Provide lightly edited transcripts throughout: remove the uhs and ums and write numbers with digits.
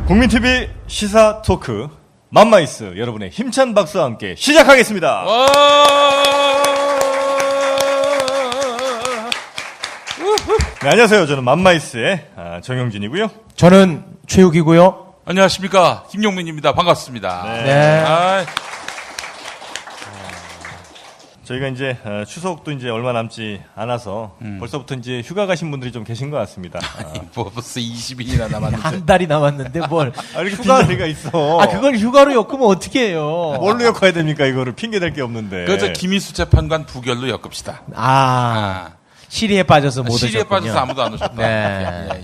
국민TV 시사 토크 맘마이스 여러분의 힘찬 박수와 함께 시작하겠습니다. 네, 안녕하세요. 저는 맘마이스의 정영진이고요. 저는 최욱이고요. 안녕하십니까, 김용민입니다. 반갑습니다. 네. 저희가 이제 추석도 이제 얼마 남지 않아서 벌써부터 이제 휴가 가신 분들이 좀 계신 것 같습니다. 뭐 벌써 20일이나 남았는데. 한 달이 남았는데 뭘? 이렇게 휴가가 있어. 그걸 휴가로 엮으면 어떻게 해요? 뭘로 엮어야 됩니까? 이거를 핑계 댈 게 없는데. 그저 김희수 재판관 부결로 엮읍시다. 시리에 빠져서 못 오셨군요. 시리에 빠져서 아무도 안 오셨다. 네.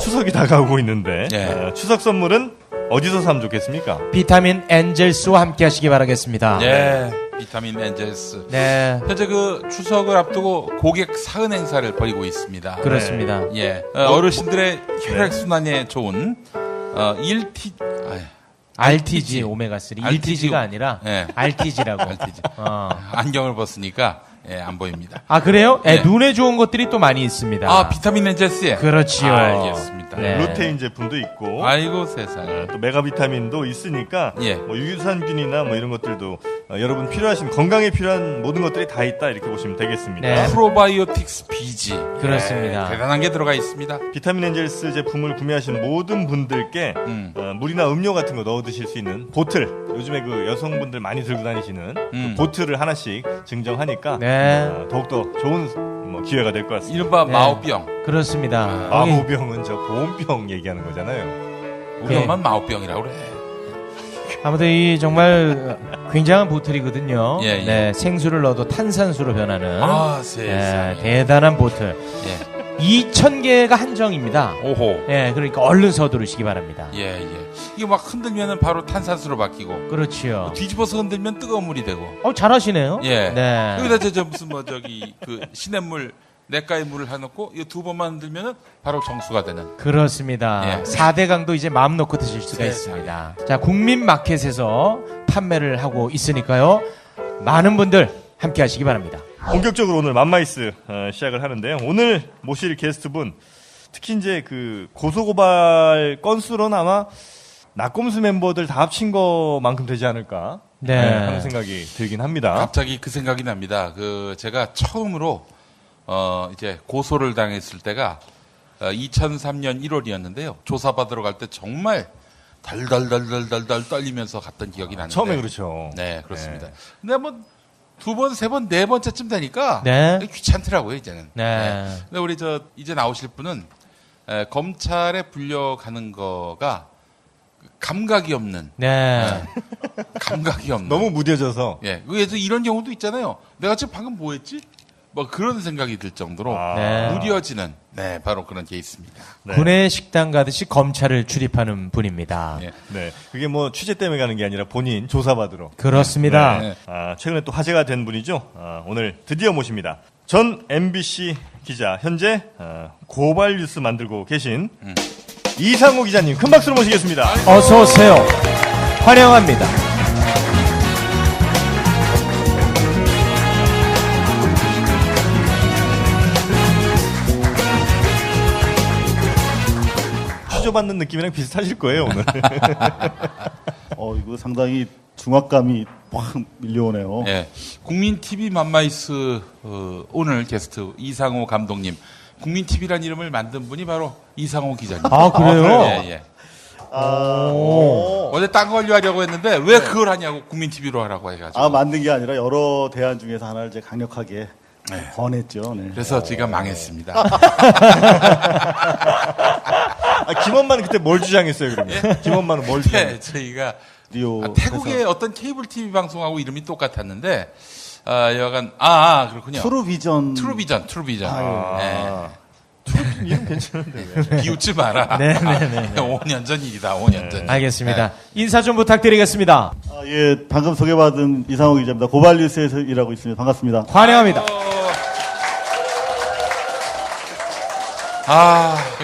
추석이 다가오고 있는데 예. 추석 선물은 어디서 사면 좋겠습니까? 비타민 엔젤스와 함께 하시기 바라겠습니다. 예. 비타민 엔젤스. 네. 현재 그 추석을 앞두고 고객 사은 행사를 벌이고 있습니다. 그렇습니다. 예. 어르신들의 혈액순환에 좋은 RTG 오메가3. RTG. 1TG가 아니라 예. RTG라고. RTG. 안경을 벗으니까 안 보입니다. 그래요? 네. 눈에 좋은 것들이 또 많이 있습니다. 비타민 엔젤스에. 그렇지요. 알겠습니다. 네. 루테인 제품도 있고 아이고 세상에. 또 메가비타민도 있으니까 예. 뭐 유산균이나 뭐 이런 것들도 여러분 필요하신 건강에 필요한 모든 것들이 다 있다 이렇게 보시면 되겠습니다. 네. 프로바이오틱스 BG. 그렇습니다. 대단한 게 들어가 있습니다. 비타민 엔젤스 제품을 구매하신 모든 분들께 물이나 음료 같은 거 넣어 드실 수 있는 보틀, 요즘에 그 여성분들 많이 들고 다니시는 그 보틀을 하나씩 증정하니까 네. 더욱더 좋은 기회가 될 것 같습니다. 이른바 네. 마오병. 그렇습니다. 마호병은 저 보온병 얘기하는 거잖아요. 우리 네. 엄마는 마오병이라고 그래. 아무튼 이 정말 굉장한 보틀이거든요. 예, 예. 네, 생수를 넣어도 탄산수로 변하는 세상에. 대단한 보틀. 예. 2,000개가 한정입니다. 오호. 예, 그러니까 얼른 서두르시기 바랍니다. 예. 이게 막 흔들면은 바로 탄산수로 바뀌고. 그렇지요. 뒤집어서 흔들면 뜨거운 물이 되고. 잘하시네요. 예. 네. 여기다 저 무슨 그 시냇물, 냇가에 물을 해놓고 이 두 번만 흔들면은 바로 정수가 되는. 그렇습니다. 예. 4대 강도 이제 마음 놓고 드실 수가 세상에. 있습니다. 자, 국민마켓에서 판매를 하고 있으니까요. 많은 분들 함께 하시기 바랍니다. 본격적으로 오늘 맘마이스 시작을 하는데요. 오늘 모실 게스트분 특히 이제 그 고소고발 건수로는 아마 낙검수 멤버들 다 합친 것만큼 되지 않을까 하는 생각이 들긴 합니다. 갑자기 그 생각이 납니다. 제가 처음으로 이제 고소를 당했을 때가 2003년 1월이었는데요. 조사받으러 갈 때 정말 덜덜덜덜덜 떨리면서 갔던 기억이 나는데. 처음에 그렇죠. 네, 그렇습니다. 근데 뭐 두 번, 세 번, 네 번째쯤 되니까 네. 귀찮더라고요, 이제는. 네. 근데 우리 이제 나오실 분은 검찰에 불려가는 거가 감각이 없는. 네. 감각이 없는. 너무 무뎌져서 예. 그래서 이런 경우도 있잖아요. 내가 지금 방금 뭐 했지? 뭐 그런 생각이 들 정도로 네. 무뎌지는 바로 그런 케이스입니다. 네. 군의 식당 가듯이 검찰을 출입하는 분입니다. 예. 네, 그게 뭐 취재 때문에 가는 게 아니라 본인 조사받으러. 그렇습니다. 네. 최근에 또 화제가 된 분이죠. 오늘 드디어 모십니다. 전 MBC 기자, 현재 고발 뉴스 만들고 계신 이상호 기자님, 큰 박수로 모시겠습니다. 어서 오세요. 환영합니다. 취조받는 느낌이랑 비슷하실 거예요, 오늘. 이거 상당히 중압감이 확 밀려오네요. 예. 국민 TV 맘마이스 오늘 게스트 이상호 감독님. 국민 TV란 이름을 만든 분이 바로 이상호 기자님. 그래요? 예. 원래 딴 걸로 하려고 했는데 왜 그걸 하냐고 국민 TV로 하라고 해가지고. 만든 게 아니라 여러 대안 중에서 하나를 이제 강력하게 권했죠. 네. 그래서 제가 망했습니다. 김원만은 그때 뭘 주장했어요, 그러면? 김원만은 뭘 주장했어요? 저희가 라디오 태국의 어떤 케이블 TV 방송하고 이름이 똑같았는데 여간 그렇군요. 트루비전. 트루비전. 이름 괜찮은데. 비웃지 마라. 네네네. 5년 전 일이다. 5년 전. 알겠습니다. 인사 좀 부탁드리겠습니다. 방금 소개받은 이상호 기자입니다. 고발뉴스에서 일하고 있습니다. 반갑습니다. 환영합니다.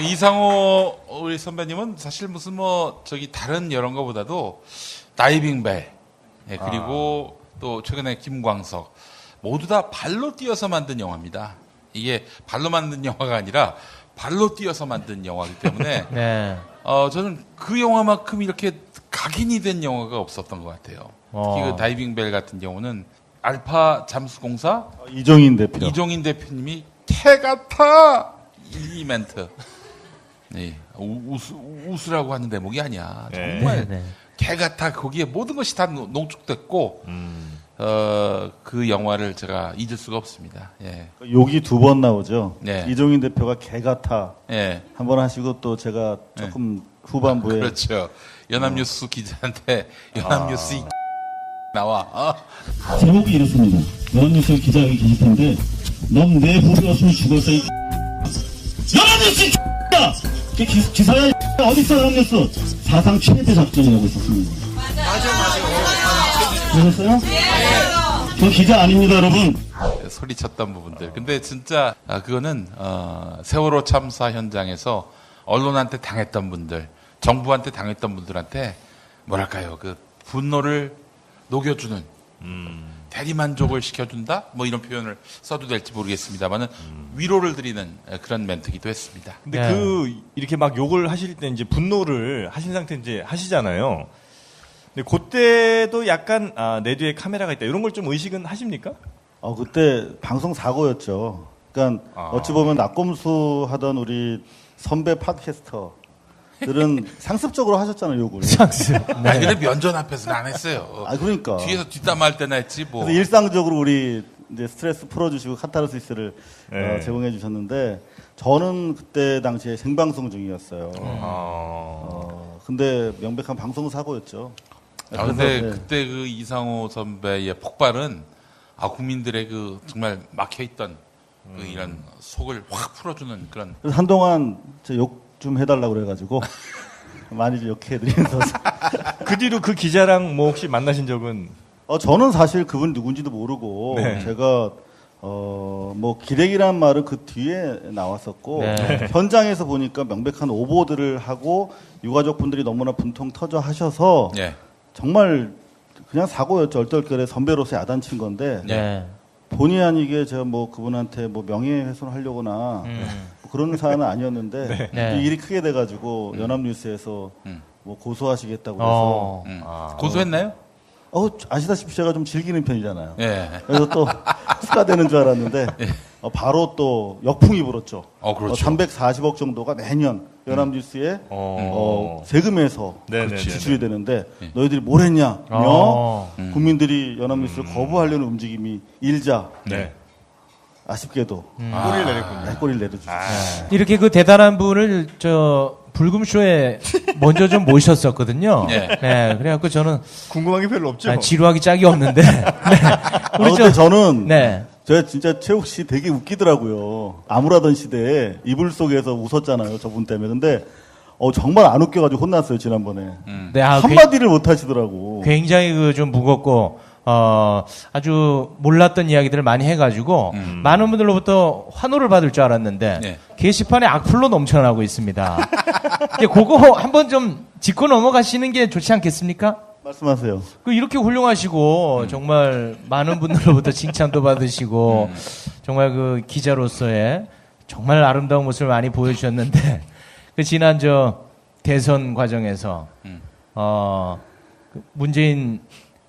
이상호 우리 선배님은 사실 무슨 다른 이런 거보다도 다이빙벨 그리고 또 최근에 김광석 모두 다 발로 뛰어서 만든 영화입니다. 이게 발로 만든 영화가 아니라 발로 뛰어서 만든 영화이기 때문에 네. 저는 그 영화만큼 이렇게 각인이 된 영화가 없었던 것 같아요. 특히 그 다이빙 벨 같은 경우는 알파 잠수공사 이종인 대표. 이종인 대표님이 개 같아 이 멘트. 네, 웃으라고 하는 대목이 아니야. 네. 정말 네. 개 같아. 거기에 모든 것이 다 농축됐고 그 영화를 제가 잊을 수가 없습니다. 예. 욕이 2번 나오죠. 네. 이종인 대표가 개 같아 예. 한 번 하시고 또 제가 조금 후반부에 그렇죠. 연합뉴스 기자한테 연합뉴스 이 나와. 제목이 이렇습니다. 연합뉴스 기자 여기 계실 텐데 넌 내 후배였으면 죽었어 이 연합뉴스 기사야 어딨어 연합뉴스 사상 최대 작전이라고 있었습니다. 맞아. 그러셨어요? 저 기자 아닙니다 여러분. 소리쳤던 부분들. 근데 진짜 그거는 세월호 참사 현장에서 언론한테 당했던 분들, 정부한테 당했던 분들한테 뭐랄까요, 그 분노를 녹여주는 대리만족을 시켜준다, 뭐 이런 표현을 써도 될지 모르겠습니다만은 위로를 드리는 그런 멘트기도 했습니다. 근데 네. 이렇게 막 욕을 하실 때 이제 분노를 하신 상태 이제 하시잖아요. 근데 그때도 약간 내 뒤에 카메라가 있다 이런 걸 좀 의식은 하십니까? 그때 방송 사고였죠. 그러니까 어찌 보면 낙검수 하던 우리 선배 팟캐스터들은 상습적으로 하셨잖아요, 욕을. 상스. 아니, 근데 면전 앞에서는 안 했어요. 그러니까. 뒤에서 뒷담할 때나 했지 뭐. 그래서 일상적으로 우리 이제 스트레스 풀어주시고 카타르시스를 네. 제공해 주셨는데 저는 그때 당시에 생방송 중이었어요. 근데 명백한 방송 사고였죠. 근데 그래서, 네. 그때 그 이상호 선배의 폭발은 국민들의 그 정말 막혀있던 그 이런 속을 확 풀어주는 그런. 그래서 한동안 욕 좀 해달라고 그래가지고 많이 좀 욕해드리면서 그 뒤로 그 기자랑 뭐 혹시 만나신 적은? 저는 사실 그분 누군지도 모르고 네. 제가 뭐 기레기란 말은 그 뒤에 나왔었고 네. 현장에서 보니까 명백한 오보들을 하고 유가족 분들이 너무나 분통 터져 하셔서 예. 정말 그냥 사고였죠. 얼떨결에 선배로서 야단친 건데 네. 본의 아니게 제가 뭐 그분한테 뭐 명예훼손 하려거나 뭐 그런 사안은 아니었는데 네. 일이 크게 돼가지고 연합뉴스에서 뭐 고소하시겠다고 그래서 어. 고소했나요? 아시다시피 제가 좀 즐기는 편이잖아요. 예. 그래서 또 수사되는 줄 알았는데 바로 또 역풍이 불었죠. 그렇죠. 340억 정도가 매년 연합뉴스에 어. 세금에서 네네네네. 지출이 되는데 너희들이 뭘 했냐며 국민들이 연합뉴스를 거부하려는 움직임이 일자 네. 아쉽게도 꼬리를 내렸군요. 꼬리를 내려주죠. 이렇게 그 대단한 분을 불금쇼에 먼저 좀 모셨었거든요. 네. 네. 그래갖고 저는 궁금한 게 별로 없죠? 지루하기 짝이 없는데. 네. 근데 저는 네. 제가 진짜 최욱 씨 되게 웃기더라고요. 암울하던 시대에 이불 속에서 웃었잖아요. 저분 때문에. 근데 정말 안 웃겨가지고 혼났어요. 지난번에. 네. 한마디를 못 하시더라고. 굉장히 그 좀 무겁고 아주 몰랐던 이야기들을 많이 해가지고 많은 분들로부터 환호를 받을 줄 알았는데 네. 게시판에 악플로 넘쳐나고 있습니다. 이제 그거 한번 좀 짚고 넘어가시는 게 좋지 않겠습니까? 말씀하세요. 이렇게 훌륭하시고 정말 많은 분들로부터 칭찬도 받으시고 정말 그 기자로서의 정말 아름다운 모습을 많이 보여주셨는데 그 지난 대선 과정에서 그 문재인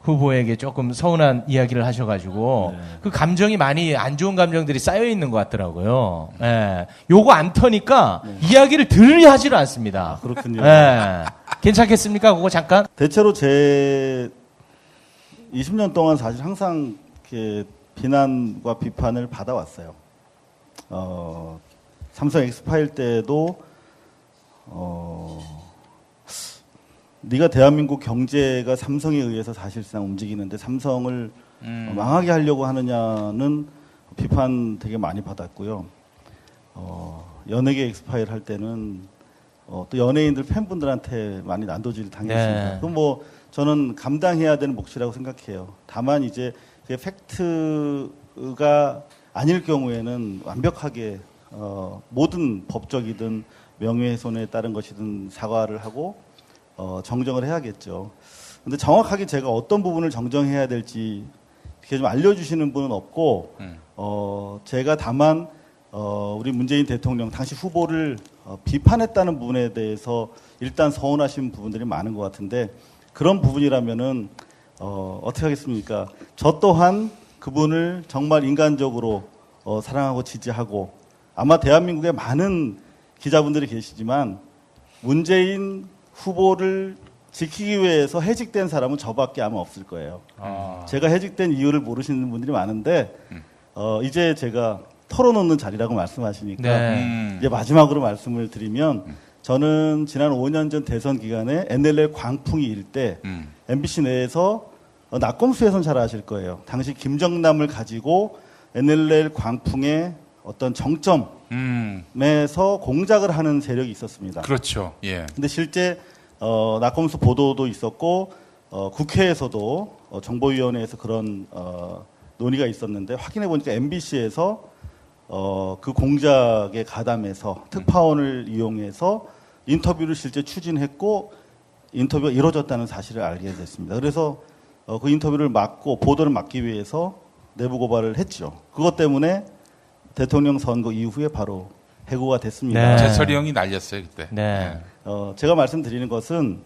후보에게 조금 서운한 이야기를 하셔가지고 그 감정이 많이 안 좋은 감정들이 쌓여 있는 것 같더라고요. 예. 요거 안 터니까 이야기를 들 하지를 않습니다. 그렇군요. 예. 괜찮겠습니까? 그거 잠깐. 대체로 제 20년 동안 사실 항상 이렇게 비난과 비판을 받아왔어요. 삼성 엑스파일 때도 네가 대한민국 경제가 삼성에 의해서 사실상 움직이는데 삼성을 망하게 하려고 하느냐는 비판 되게 많이 받았고요. 연예계 엑스파일 할 때는 또 연예인들 팬분들한테 많이 난도질을 당했습니다. 네. 그럼 뭐 저는 감당해야 되는 몫이라고 생각해요. 다만 이제 그 팩트가 아닐 경우에는 완벽하게 모든 법적이든 명예훼손에 따른 것이든 사과를 하고 정정을 해야겠죠. 근데 정확하게 제가 어떤 부분을 정정해야 될지 이렇게 좀 알려주시는 분은 없고, 제가 다만 우리 문재인 대통령 당시 후보를 비판했다는 부분에 대해서 일단 서운하신 부분들이 많은 것 같은데 그런 부분이라면은 어떻게 하겠습니까? 저 또한 그분을 정말 인간적으로 사랑하고 지지하고 아마 대한민국에 많은 기자분들이 계시지만 문재인 후보를 지키기 위해서 해직된 사람은 저밖에 아마 없을 거예요. 제가 해직된 이유를 모르시는 분들이 많은데 이제 제가 털어놓는 자리라고 말씀하시니까 네. 이제 마지막으로 말씀을 드리면 저는 지난 5년 전 대선 기간에 NLL 광풍이 일 때 MBC 내에서 낙검수에선 잘 아실 거예요. 당시 김정남을 가지고 NLL 광풍의 어떤 정점에서 공작을 하는 세력이 있었습니다. 그렇죠. 예. 근데 실제 낙검수 보도도 있었고 국회에서도 정보위원회에서 그런 논의가 있었는데 확인해 보니까 MBC에서 그 공작에 가담해서 특파원을 이용해서 인터뷰를 실제 추진했고 인터뷰가 이루어졌다는 사실을 알게 됐습니다. 그래서 그 인터뷰를 막고 보도를 막기 위해서 내부 고발을 했죠. 그것 때문에 대통령 선거 이후에 바로 해고가 됐습니다. 네. 재철이 형이 날렸어요 그때. 네. 제가 말씀드리는 것은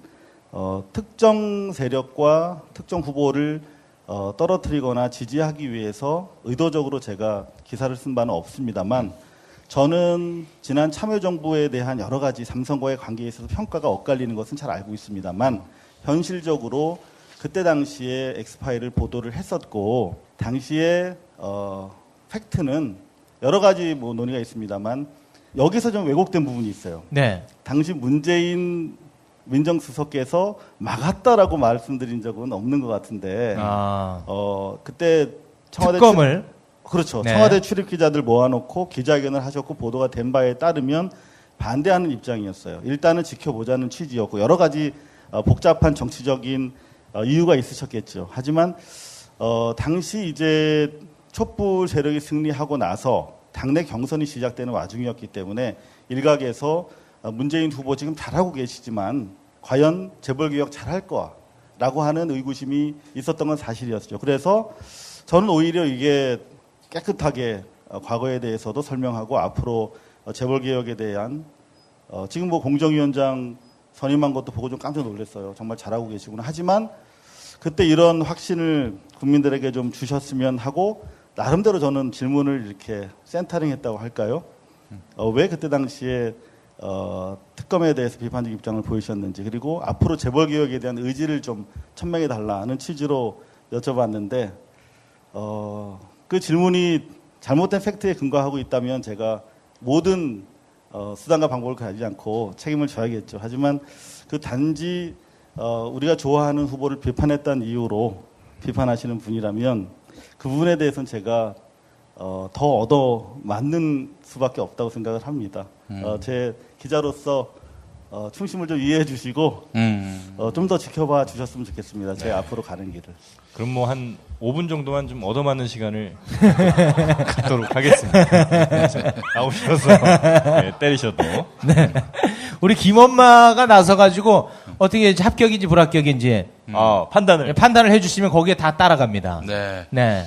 특정 세력과 특정 후보를 떨어뜨리거나 지지하기 위해서 의도적으로 제가 기사를 쓴 바는 없습니다만 저는 지난 참여정부에 대한 여러 가지 삼성과의 관계에 있어서 평가가 엇갈리는 것은 잘 알고 있습니다만 현실적으로 그때 당시에 엑스파일을 보도를 했었고 당시에 팩트는 여러 가지 뭐 논의가 있습니다만 여기서 좀 왜곡된 부분이 있어요. 네. 당시 문재인 민정수석께서 막았다라고 말씀드린 적은 없는 것 같은데 그때 청와대 특검을 그렇죠. 네. 청와대 출입 기자들 모아놓고 기자회견을 하셨고 보도가 된 바에 따르면 반대하는 입장이었어요. 일단은 지켜보자는 취지였고 여러 가지 복잡한 정치적인 이유가 있으셨겠죠. 하지만 당시 이제 촛불 세력이 승리하고 나서 당내 경선이 시작되는 와중이었기 때문에 일각에서 문재인 후보 지금 잘하고 계시지만 과연 재벌개혁 잘할 거라고 하는 의구심이 있었던 건 사실이었죠. 그래서 저는 오히려 이게 깨끗하게 과거에 대해서도 설명하고 앞으로 재벌개혁에 대한 지금 뭐 공정위원장 선임한 것도 보고 좀 깜짝 놀랐어요. 정말 잘하고 계시구나. 하지만 그때 이런 확신을 국민들에게 좀 주셨으면 하고 나름대로 저는 질문을 이렇게 센터링했다고 할까요? 왜 그때 당시에 특검에 대해서 비판적 입장을 보이셨는지 그리고 앞으로 재벌개혁에 대한 의지를 좀 천명해 달라는 취지로 여쭤봤는데 그 질문이 잘못된 팩트에 근거하고 있다면 제가 모든 수단과 방법을 가지지 않고 책임을 져야겠죠. 하지만 그 단지 우리가 좋아하는 후보를 비판했다는 이유로 비판하시는 분이라면 그 부분에 대해서는 제가 더 얻어 맞는 수밖에 없다고 생각을 합니다. 제 기자로서 충심을 좀 이해해 주시고 좀 더 지켜봐 주셨으면 좋겠습니다. 제 앞으로 가는 길을. 그럼 뭐 한 5분 정도만 좀 얻어맞는 시간을 갖도록 하겠습니다. 나오셔서 때리셔도. 네. 우리 김엄마가 나서가지고 어떻게 합격인지 불합격인지 판단을 해주시면 거기에 다 따라갑니다. 네. 네.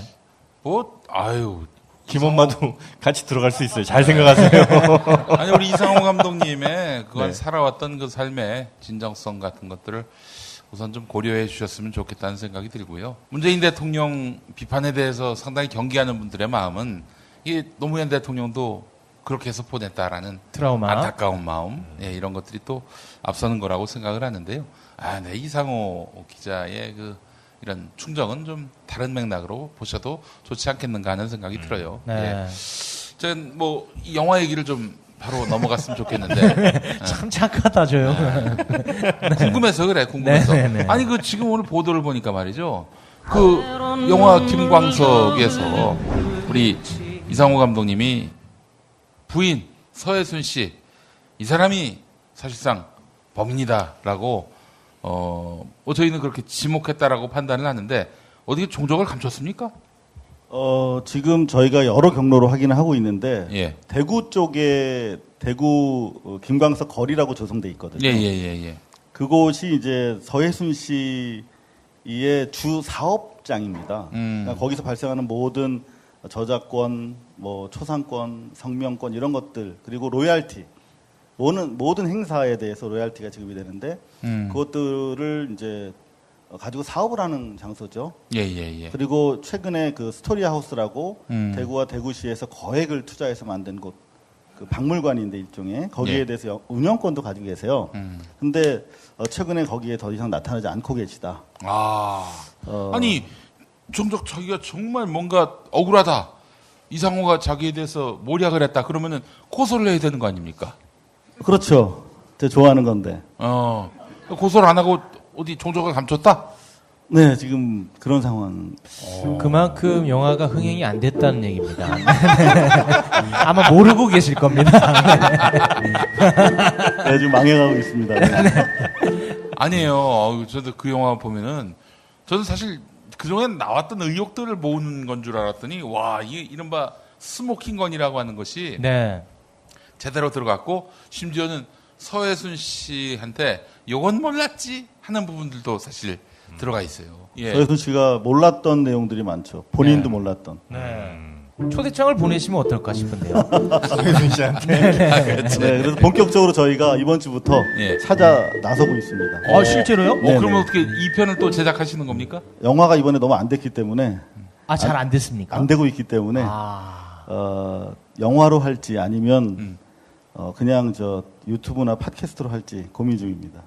뭐 아유. 김엄마도 같이 들어갈 수 있어요. 잘 생각하세요. 아니 우리 이상호 감독님의 그간 네. 살아왔던 그 삶의 진정성 같은 것들을 우선 좀 고려해 주셨으면 좋겠다는 생각이 들고요. 문재인 대통령 비판에 대해서 상당히 경계하는 분들의 마음은 이게 노무현 대통령도 그렇게 해서 보냈다라는 트라우마. 안타까운 마음, 이런 것들이 또 앞서는 거라고 생각을 하는데요. 네, 이상호 기자의 그 이런 충정은 좀 다른 맥락으로 보셔도 좋지 않겠는가 하는 생각이 들어요. 네. 전 뭐 이 영화 얘기를 좀 바로 넘어갔으면 좋겠는데 참 착하다, 저요. 궁금해서 그래, 궁금해서. 네. 아니 그 지금 오늘 보도를 보니까 말이죠. 그 영화 김광석에서 우리 이상호 감독님이 부인 서혜순 씨 이 사람이 사실상 범인이다라고 저희는 그렇게 지목했다라고 판단을 하는데 어떻게 종적을 감췄습니까? 지금 저희가 여러 경로로 확인을 하고 있는데 예. 대구 쪽에 대구 김광석 거리라고 조성돼 있거든요. 예. 그곳이 이제 서혜순 씨의 주 사업장입니다. 그러니까 거기서 발생하는 모든 저작권, 뭐 초상권, 성명권 이런 것들 그리고 로얄티 모든 행사에 대해서 로얄티가 지급이 되는데 그것들을 이제 가지고 사업을 하는 장소죠. 예. 그리고 최근에 그 스토리 하우스라고 대구와 대구시에서 거액을 투자해서 만든 곳, 그 박물관인데 일종의 거기에 예. 대해서 운영권도 가지고 계세요. 근데 최근에 거기에 더 이상 나타나지 않고 계시다. 아니 정작 자기가 정말 뭔가 억울하다. 이상호가 자기에 대해서 모략을 했다. 그러면은 고소를 해야 되는 거 아닙니까? 그렇죠. 제가 좋아하는 건데. 고소를 안 하고 어디 종족을 감췄다? 네, 지금 그런 상황. 그만큼 영화가 흥행이 안 됐다는 얘기입니다. 아마 모르고 계실 겁니다. 네, 지금 망해가고 있습니다. 네. 아니에요. 저도 그 영화 보면은 저는 사실 그동안 나왔던 의혹들을 모으는 건 줄 알았더니 와, 이게 이른바 스모킹건이라고 하는 것이 네. 제대로 들어갔고 심지어는 서혜순 씨한테 요건 몰랐지 하는 부분들도 사실 들어가 있어요. 예. 서혜순 씨가 몰랐던 내용들이 많죠. 본인도 네. 몰랐던. 초대장을 보내시면 어떨까 싶은데요. 서혜순 씨한테. 네, 그래서 본격적으로 저희가 이번 주부터 예. 찾아 나서고 있습니다. 아, 실제로요? 네, 그러면 어떻게 2편을 또 제작하시는 겁니까? 영화가 이번에 너무 안 됐기 때문에 아, 잘 안 됐습니까? 안 되고 있기 때문에 영화로 할지 아니면 그냥 저 유튜브나 팟캐스트로 할지 고민 중입니다.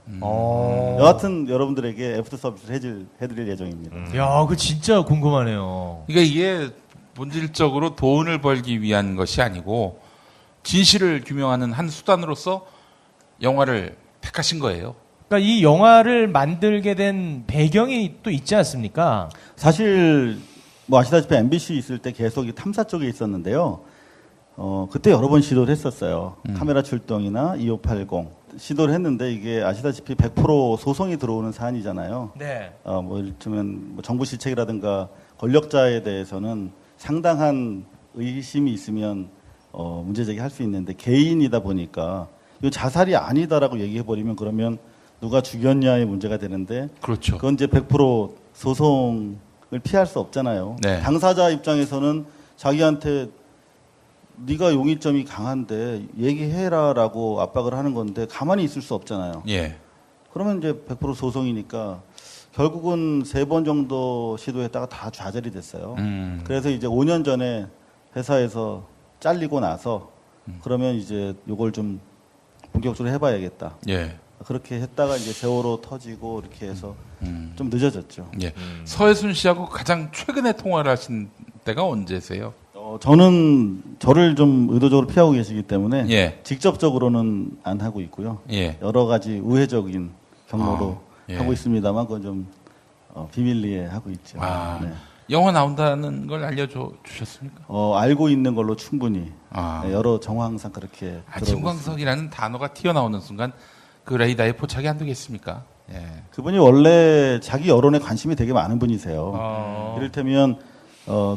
여하튼 여러분들에게 애프터 서비스를 해드릴 예정입니다. 야, 그 진짜 궁금하네요. 그러니까 이게 본질적으로 돈을 벌기 위한 것이 아니고 진실을 규명하는 한 수단으로서 영화를 택하신 거예요. 그러니까 이 영화를 만들게 된 배경이 또 있지 않습니까? 사실 뭐 아시다시피 MBC 있을 때 계속 이 탐사 쪽에 있었는데요. 그때 여러 번 시도를 했었어요. 카메라 출동이나 2580 시도를 했는데 이게 아시다시피 100% 소송이 들어오는 사안이잖아요. 네. 뭐 일테면 뭐 정부 실책이라든가 권력자에 대해서는 상당한 의심이 있으면 문제 제기할 수 있는데 개인이다 보니까 이 자살이 아니다라고 얘기해 버리면 그러면 누가 죽였냐의 문제가 되는데 그렇죠. 그건 이제 100% 소송을 피할 수 없잖아요. 네. 당사자 입장에서는 자기한테 네가 용의점이 강한데 얘기해라라고 압박을 하는 건데 가만히 있을 수 없잖아요. 예. 그러면 이제 100% 소송이니까 결국은 3번 정도 시도했다가 다 좌절이 됐어요. 그래서 이제 5년 전에 회사에서 잘리고 나서 그러면 이제 요걸 좀 본격적으로 해봐야겠다. 예. 그렇게 했다가 이제 세월호 터지고 이렇게 해서 좀 늦어졌죠. 예. 서혜순 씨하고 가장 최근에 통화를 하신 때가 언제세요? 저는 저를 좀 의도적으로 피하고 계시기 때문에 예. 직접적으로는 안 하고 있고요. 예. 여러 가지 우회적인 경로로 예. 하고 있습니다만 그건 좀 비밀리에 하고 있죠. 아. 네. 영화 나온다는 걸 알려주셨습니까? 알고 있는 걸로 충분히 아. 네, 여러 정황상 그렇게 들어오고 있습니다. 김광석이라는 단어가 튀어나오는 순간 그 레이더에 포착이 안 되겠습니까? 예. 그분이 원래 자기 여론에 관심이 되게 많은 분이세요. 이를테면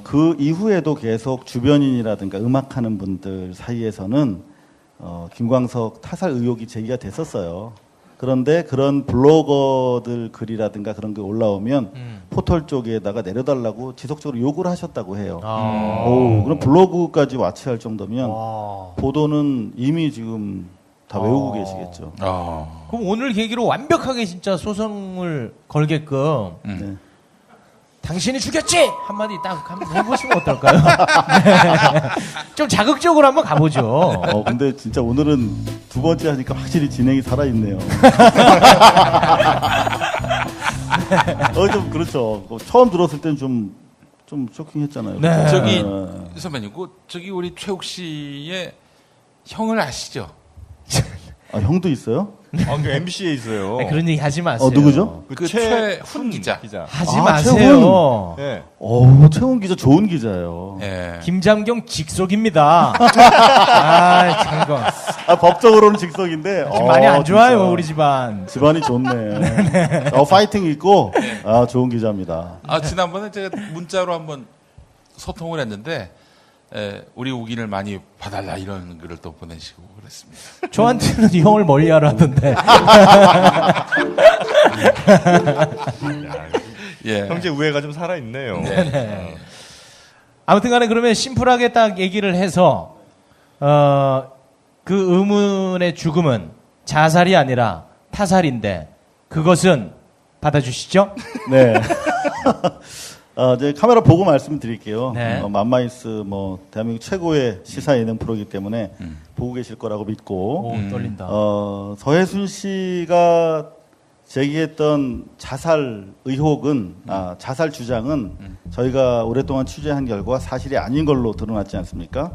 그 이후에도 계속 주변인이라든가 음악하는 분들 사이에서는 김광석 타살 의혹이 제기가 됐었어요. 그런데 그런 블로거들 글이라든가 그런 게 올라오면 포털 쪽에다가 내려달라고 지속적으로 요구를 하셨다고 해요. 그럼 블로그까지 와치할 정도면 보도는 이미 지금 다 외우고 계시겠죠. 그럼 오늘 계기로 완벽하게 진짜 소송을 걸게끔 네. 당신이 죽였지! 한마디 딱 한번 해보시면 어떨까요? 네. 좀 자극적으로 한번 가보죠. 근데 진짜 오늘은 두 번째 하니까 확실히 진행이 살아있네요. 좀 그렇죠. 처음 들었을 땐 좀 쇼킹했잖아요. 네. 저기 선배님, 저기 우리 최욱 씨의 형을 아시죠? 형도 있어요? 그 MBC에 있어요. 아니, 그런 얘기 하지 마세요. 누구죠? 그 최훈 기자. 하지 아, 마세요. 네. 최훈 기자 좋은 기자예요. 예. 김장경 직속입니다. 아, 장건. 법적으로는 직속인데 지금 많이 안 좋아요, 진짜. 우리 집안. 집안이 좋네. 파이팅 있고 좋은 기자입니다. 지난번에 제가 문자로 한번 소통을 했는데 우리 우기를 많이 봐달라 이런 글을 또 보내시고 그랬습니다. 저한테는 형을 멀리하라 하던데. 예. 형제 우애가 좀 살아있네요. 네. 아무튼 간에 그러면 심플하게 딱 얘기를 해서, 그 의문의 죽음은 자살이 아니라 타살인데, 그것은 받아주시죠? 네. 이제 카메라 보고 말씀드릴게요. 네. 맘마이스 대한민국 최고의 시사 예능 프로이기 때문에 보고 계실 거라고 믿고. 오, 떨린다. 서혜순 씨가 제기했던 자살 의혹은, 자살 주장은 저희가 오랫동안 취재한 결과 사실이 아닌 걸로 드러났지 않습니까?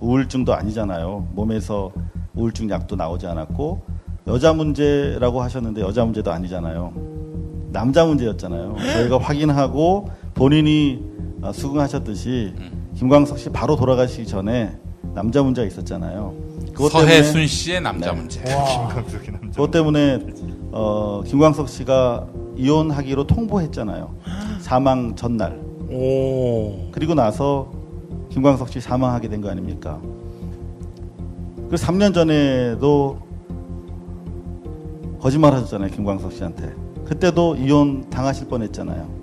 우울증도 아니잖아요. 몸에서 우울증 약도 나오지 않았고, 여자 문제라고 하셨는데 여자 문제도 아니잖아요. 남자 문제였잖아요. 저희가 확인하고 본인이 수긍하셨듯이 김광석 씨 바로 돌아가시기 전에 남자 문제가 있었잖아요. 서혜순 씨의 남자 문제. 김광석이 남자. 그것 때문에 김광석 씨가 이혼하기로 통보했잖아요. 사망 전날. 그리고 나서 김광석 씨 사망하게 된 거 아닙니까? 그 3년 전에도 거짓말 하셨잖아요. 김광석 씨한테. 그때도 이혼 당하실 뻔했잖아요.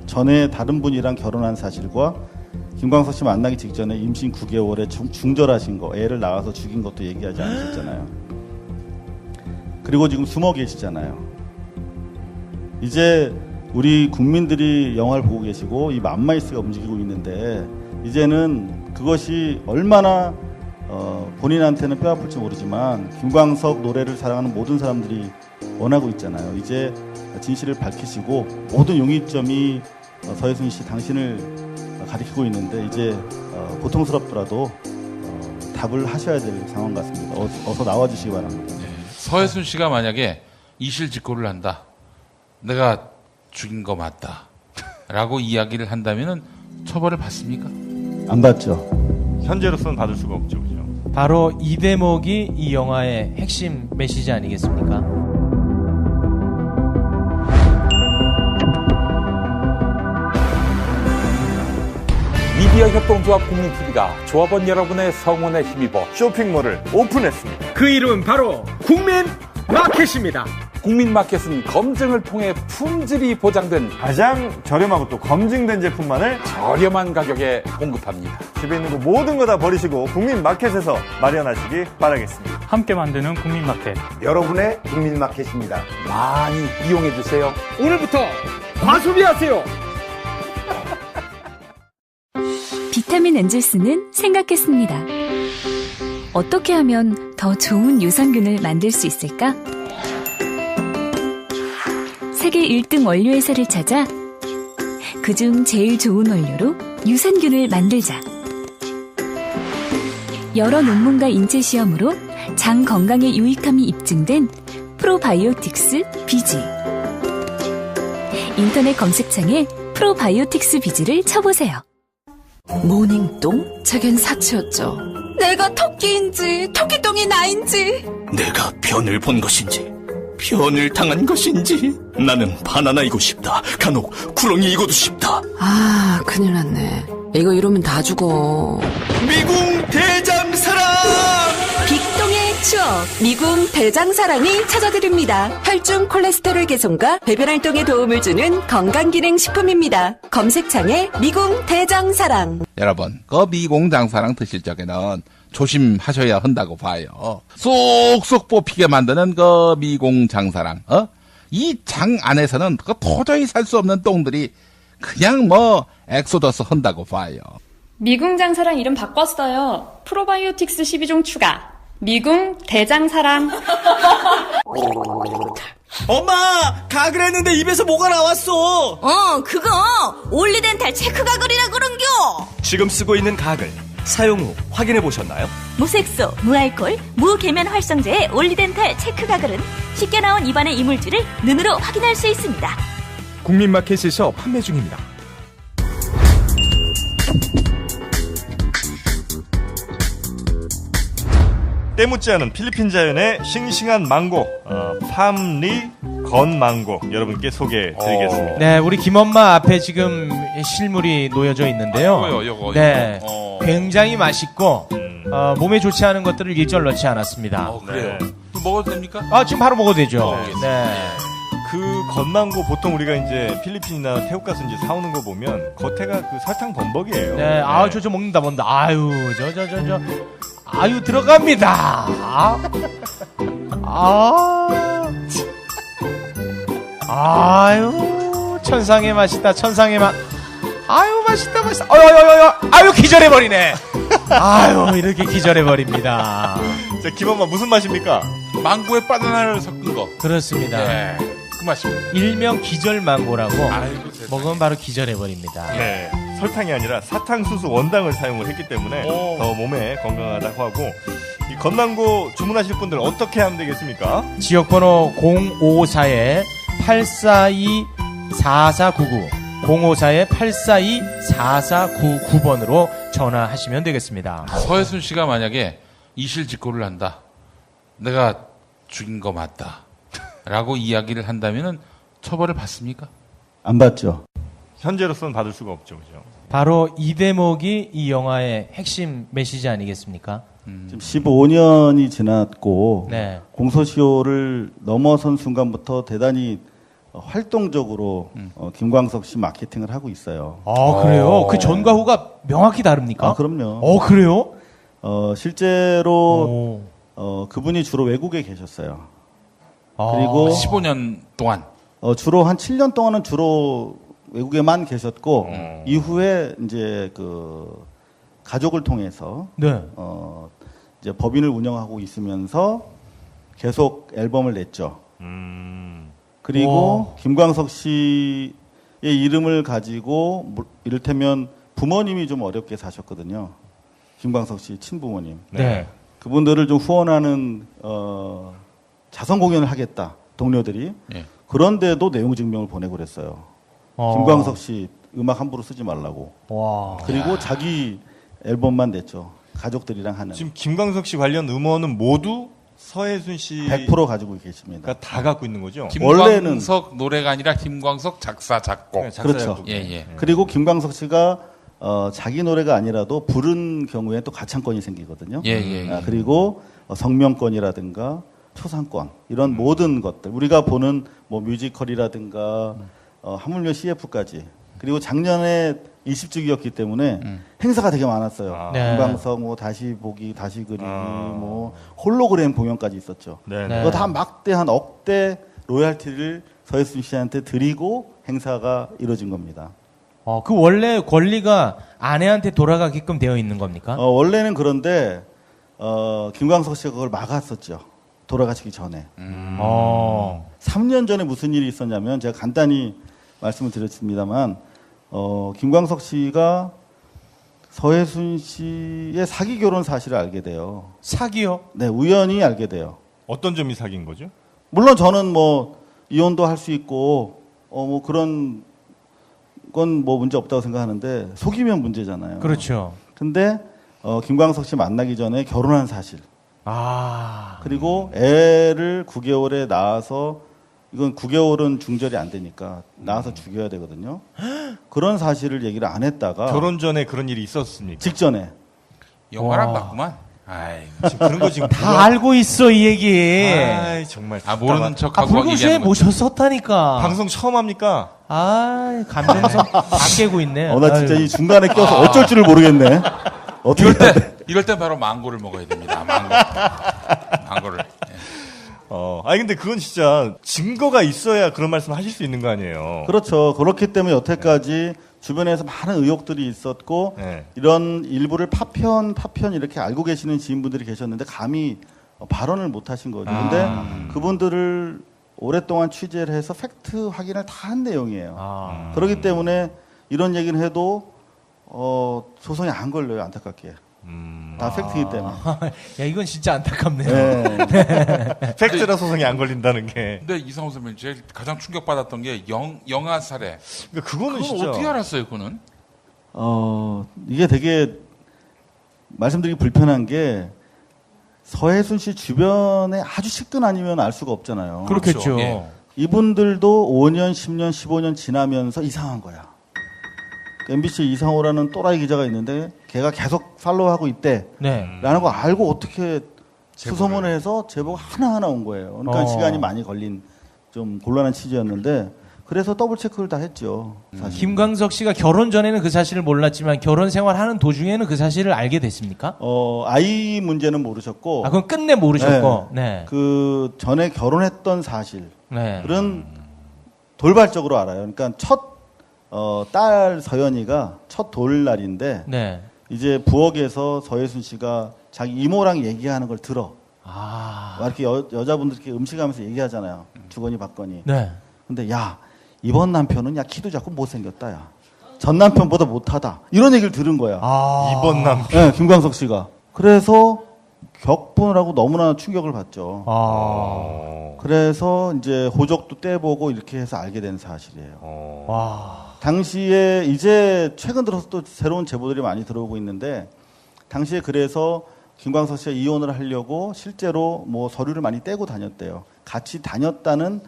전에 다른 분이랑 결혼한 사실과 김광석 씨 만나기 직전에 임신 9개월에 중절하신 거, 애를 낳아서 죽인 것도 얘기하지 않으셨잖아요. 그리고 지금 숨어 계시잖아요. 이제 우리 국민들이 영화를 보고 계시고 이 맘마이스가 움직이고 있는데, 이제는 그것이 얼마나 본인한테는 뼈아플지 모르지만 김광석 노래를 사랑하는 모든 사람들이 원하고 있잖아요. 이제 진실을 밝히시고 모든 용의점이 서혜순 씨 당신을 가리키고 있는데, 이제 고통스럽더라도 답을 하셔야 될 상황 같습니다. 어서 나와주시기 바랍니다. 서혜순 씨가 만약에 이실직고를 한다. 내가 죽인 거 맞다. 라고 이야기를 한다면은 처벌을 받습니까? 안 받죠. 현재로서는 받을 수가 없죠. 그죠? 바로 이 대목이 이 영화의 핵심 메시지 아니겠습니까? 미디어 협동조합 국민TV가 조합원 여러분의 성원에 힘입어 쇼핑몰을 오픈했습니다. 그 이름은 바로 국민마켓입니다. 국민마켓은 검증을 통해 품질이 보장된 가장 저렴하고 또 검증된 제품만을 저렴한 가격에 공급합니다. 집에 있는 거 모든 거 다 버리시고 국민마켓에서 마련하시기 바라겠습니다. 함께 만드는 국민마켓. 여러분의 국민마켓입니다. 많이 이용해 주세요. 오늘부터 과소비하세요. 비타민 엔젤스는 생각했습니다. 어떻게 하면 더 좋은 유산균을 만들 수 있을까? 세계 1등 원료회사를 찾아 그중 제일 좋은 원료로 유산균을 만들자. 여러 논문과 인체 시험으로 장 건강에 유익함이 입증된 프로바이오틱스 비지. 인터넷 검색창에 프로바이오틱스 비지를 쳐보세요. 모닝똥? 제겐 사치였죠. 내가 토끼인지 토끼똥이 나인지, 내가 변을 본 것인지 변을 당한 것인지, 나는 바나나이고 싶다. 간혹 구렁이이고도 싶다. 아, 큰일 났네. 이거 이러면 다 죽어. 미궁 대장사랑! 빅동의 추억 미궁 대장사랑이 찾아드립니다. 혈중 콜레스테롤 개선과 배변 활동에 도움을 주는 건강기능식품입니다. 검색창에 미궁 대장사랑. 여러분, 그 미공장사랑 드실 적에는 조심하셔야 한다고 봐요. 쏙쏙 뽑히게 만드는 그 미공장사랑, 이 장 안에서는 그 도저히 살 수 없는 똥들이 그냥 엑소더스 한다고 봐요. 미궁장사랑 이름 바꿨어요. 프로바이오틱스 12종 추가. 미궁 대장사랑. 엄마! 가글 했는데 입에서 뭐가 나왔어! 그거 올리덴탈 체크 가글이라 그런겨. 지금 쓰고 있는 가글 사용 후 확인해 보셨나요? 무색소, 무알콜, 무계면 활성제의 올리덴탈 체크 가글은 쉽게 나온 입안의 이물질을 눈으로 확인할 수 있습니다. 국민마켓에서 판매 중입니다. 때묻지 않은 필리핀 자연의 싱싱한 망고, 팜리 건망고 여러분께 소개해드리겠습니다. 네, 우리 김엄마 앞에 지금 실물이 놓여져 있는데요. 요거. 네, 굉장히 맛있고 몸에 좋지 않은 것들을 일절 넣지 않았습니다. 그래요? 네. 먹어도 됩니까? 지금 바로 먹어도 되죠. 알겠습니다. 네. 그 건망고 보통 우리가 이제 필리핀이나 태국 가서 이제 사오는 거 보면 겉에가 그 설탕 범벅이에요. 네, 아우 저 먹는다. 아유, 아유 들어갑니다. 아유 천상의 맛이다. 천상의 맛. 아유 맛있다. 아유 기절해 버리네. 아유 이렇게 기절해 버립니다. 자, 김엄마 무슨 맛입니까? 망고에 바나나를 섞은 거. 그렇습니다. 네, 그 맛입니다. 일명 기절 망고라고 아이고, 세상에. 먹으면 바로 기절해 버립니다. 네, 설탕이 아니라 사탕수수 원당을 사용을 했기 때문에 더 몸에 건강하다고 하고, 이 건망고 주문하실 분들 어떻게 하면 되겠습니까? 지역번호 054-842-4499 054-842-4499번으로 전화하시면 되겠습니다. 서혜순 씨가 만약에 이실직고를 한다. 내가 죽인 거 맞다. 라고 이야기를 한다면은 처벌을 받습니까? 안 받죠. 현재로서는 받을 수가 없죠. 그죠? 바로 이 대목이 이 영화의 핵심 메시지 아니겠습니까? 지금 15년이 지났고 네. 공소시효를 넘어선 순간부터 대단히 활동적으로 김광석 씨 마케팅을 하고 있어요. 아, 그래요? 그 전과 후가 명확히 다릅니까? 아, 그럼요. 그래요? 실제로 그분이 주로 외국에 계셨어요. 그리고 15년 동안 주로 한 7년 동안은 주로 외국에만 계셨고 이후에 이제 그 가족을 통해서 네. 이제 법인을 운영하고 있으면서 계속 앨범을 냈죠. 그리고 김광석 씨의 이름을 가지고 이를테면 부모님이 좀 어렵게 사셨거든요. 김광석 씨 친부모님. 네. 그분들을 좀 후원하는 자선 공연을 하겠다 동료들이. 네. 그런데도 내용 증명을 보내고 그랬어요. 김광석 씨 음악 함부로 쓰지 말라고. 와. 그리고 자기 앨범만 냈죠. 가족들이랑 하는. 지금 김광석 씨 관련 음원은 모두 서혜순 씨 100% 가지고 계십니다. 다 갖고 있는 거죠? 김광석 노래가 아니라 김광석 작사 작곡. 네, 작사, 그렇죠. 작곡. 예. 그리고 김광석 씨가 자기 노래가 아니라도 부른 경우에 또 가창권이 생기거든요. 예. 그리고 성명권이라든가 초상권 이런 모든 것들 우리가 보는 뭐 뮤지컬이라든가 하물며 CF까지 그리고 작년에 20주기였기 때문에 행사가 되게 많았어요. 네. 김광석 뭐 다시 보기, 다시 그리기, 뭐 홀로그램 공연까지 있었죠. 네. 네. 그거 다 막대한 억대 로얄티를 서혜순 씨한테 드리고 행사가 이루어진 겁니다. 그 원래 권리가 아내한테 돌아가게끔 되어 있는 겁니까? 원래는 그런데 김광석 씨가 그걸 막았었죠. 돌아가시기 전에. 3년 전에 무슨 일이 있었냐면 제가 간단히 말씀을 드렸습니다만 김광석 씨가 서혜순 씨의 사기 결혼 사실을 알게 돼요. 사기요? 네, 우연히 알게 돼요. 어떤 점이 사기인 거죠? 물론 저는 뭐 이혼도 할 수 있고 뭐 그런 건 뭐 문제 없다고 생각하는데 속이면 문제잖아요. 그렇죠. 근데 김광석 씨 만나기 전에 결혼한 사실. 그리고 애를 9개월에 낳아서 이건 9개월은 중절이 안 되니까 낳아서 죽여야 되거든요. 그런 사실을 얘기를 안 했다가 결혼 전에 그런 일이 있었습니까? 직전에 영화를 안 봤구만. 아이, 지금 그런 거 지금 다 알고 있어 이 얘기. 아이, 정말 모르는 척하고 불금쇼에 얘기하는 거지. 모셨었다니까. 방송 처음 합니까? 감정성 다 깨고 있네. 나 진짜 이 중간에 껴서 어쩔 줄을 모르겠네. 어떻게 이럴 때 바로 망고를 먹어야 됩니다. 망고를. 예. 근데 그건 진짜 증거가 있어야 그런 말씀 하실 수 있는 거 아니에요? 그렇죠. 그렇기 때문에 여태까지 주변에서 많은 의혹들이 있었고 네. 이런 일부를 파편 이렇게 알고 계시는 지인분들이 계셨는데 감히 발언을 못 하신 거죠. 근데 그분들을 오랫동안 취재를 해서 팩트 확인을 다 한 내용이에요. 그렇기 때문에 이런 얘기를 해도 소송이 안 걸려요. 안타깝게. 다 팩트이기 때문에. 야, 이건 진짜 안타깝네요. 네. 팩트라 소송이 안 걸린다는 게. 근데 이상호 선배님 제일 가장 충격받았던 게 영아 살해. 그러니까 그거는 그건 진짜 어떻게 알았어요, 그거는? 이게 되게 말씀드리기 불편한 게 서혜순 씨 주변에 아주 식근 아니면 알 수가 없잖아요. 그렇겠죠. 예. 이분들도 5년, 10년, 15년 지나면서 이상한 거야. MBC 이상호라는 또라이 기자가 있는데 걔가 계속 팔로우하고 있대. 네. 라는 거 알고 어떻게 수소문을 해서 제보가 하나하나 온 거예요. 그러니까 시간이 많이 걸린 좀 곤란한 취지였는데 그래서 더블 체크를 다 했죠. 사실. 김광석 씨가 결혼 전에는 그 사실을 몰랐지만 결혼 생활하는 도중에는 그 사실을 알게 됐습니까? 아이 문제는 모르셨고. 그건 끝내 모르셨고. 네. 그 전에 결혼했던 사실은 네. 돌발적으로 알아요. 그러니까 첫 딸 서연이가 첫 돌날인데 네. 이제 부엌에서 서예순 씨가 자기 이모랑 얘기하는 걸 들어. 이렇게 여자분들 이렇게 음식하면서 얘기하잖아요. 주거니 받거니. 네. 근데 야 이번 남편은 야 키도 작고 못생겼다 야. 전 남편보다 못하다. 이런 얘기를 들은 거야. 이번 남편. 네, 김광석 씨가. 그래서 격분을 하고 너무나 충격을 받죠. 그래서 이제 호적도 떼보고 이렇게 해서 알게 된 사실이에요. 당시에 이제 최근 들어서 또 새로운 제보들이 많이 들어오고 있는데 당시에 그래서 김광석 씨가 이혼을 하려고 실제로 뭐 서류를 많이 떼고 다녔대요. 같이 다녔다는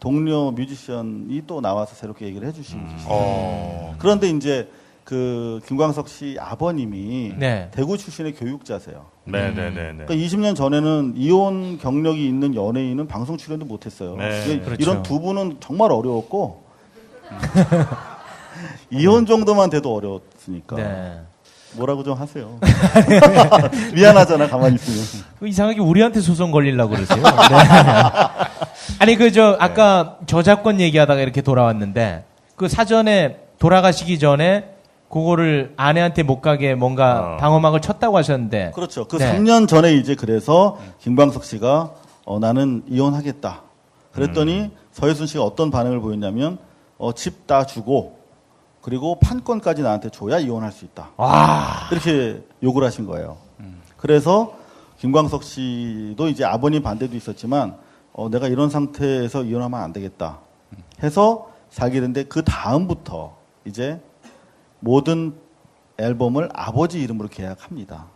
동료 뮤지션이 또 나와서 새롭게 얘기를 해주신 거죠. 그런데 이제 그 김광석 씨 아버님이 네. 대구 출신의 교육자세요. 네네네. 그러니까 20년 전에는 이혼 경력이 있는 연예인은 방송 출연도 못했어요. 네. 그렇죠. 이런 두 분은 정말 어려웠고 이혼 정도만 돼도 어려웠으니까. 네. 뭐라고 좀 하세요. 미안하잖아 가만히 있으면. 이상하게 우리한테 소송 걸리려고 그러세요. 네. 아니 아까 저작권 얘기하다가 이렇게 돌아왔는데 그 사전에 돌아가시기 전에 그거를 아내한테 못 가게 뭔가 방어막을 쳤다고 하셨는데. 그렇죠. 그 네. 3년 전에 이제 그래서 김광석 씨가 나는 이혼하겠다. 그랬더니 서예순 씨가 어떤 반응을 보였냐면 집 다 주고 그리고 판권까지 나한테 줘야 이혼할 수 있다. 이렇게 욕을 하신 거예요. 그래서 김광석 씨도 이제 아버님 반대도 있었지만 내가 이런 상태에서 이혼하면 안 되겠다 해서 살게 됐는데 그 다음부터 이제 모든 앨범을 아버지 이름으로 계약합니다.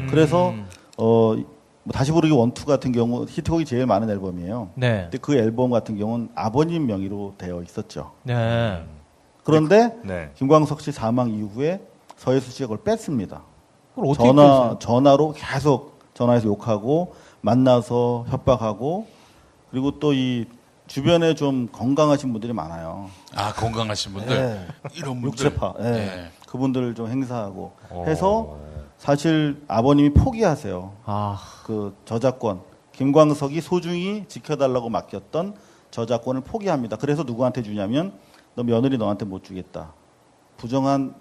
그래서 뭐 다시 부르기 1, 2 같은 경우 히트곡이 제일 많은 앨범이에요. 네. 근데 그 앨범 같은 경우는 아버님 명의로 되어 있었죠. 네. 그런데 네. 김광석 씨 사망 이후에 서예순 씨가 그걸 뺐습니다. 그걸 어떻게 뺐어요? 전화로 계속 전화해서 욕하고 만나서 협박하고 그리고 또 이 주변에 좀 건강하신 분들이 많아요. 건강하신 분들. 네. 이런 분들. 육체파. 네. 네. 그분들을 좀 행사하고 해서 사실 아버님이 포기하세요. 그 저작권. 김광석이 소중히 지켜달라고 맡겼던 저작권을 포기합니다. 그래서 누구한테 주냐면 너 며느리 너한테 못 주겠다. 부정한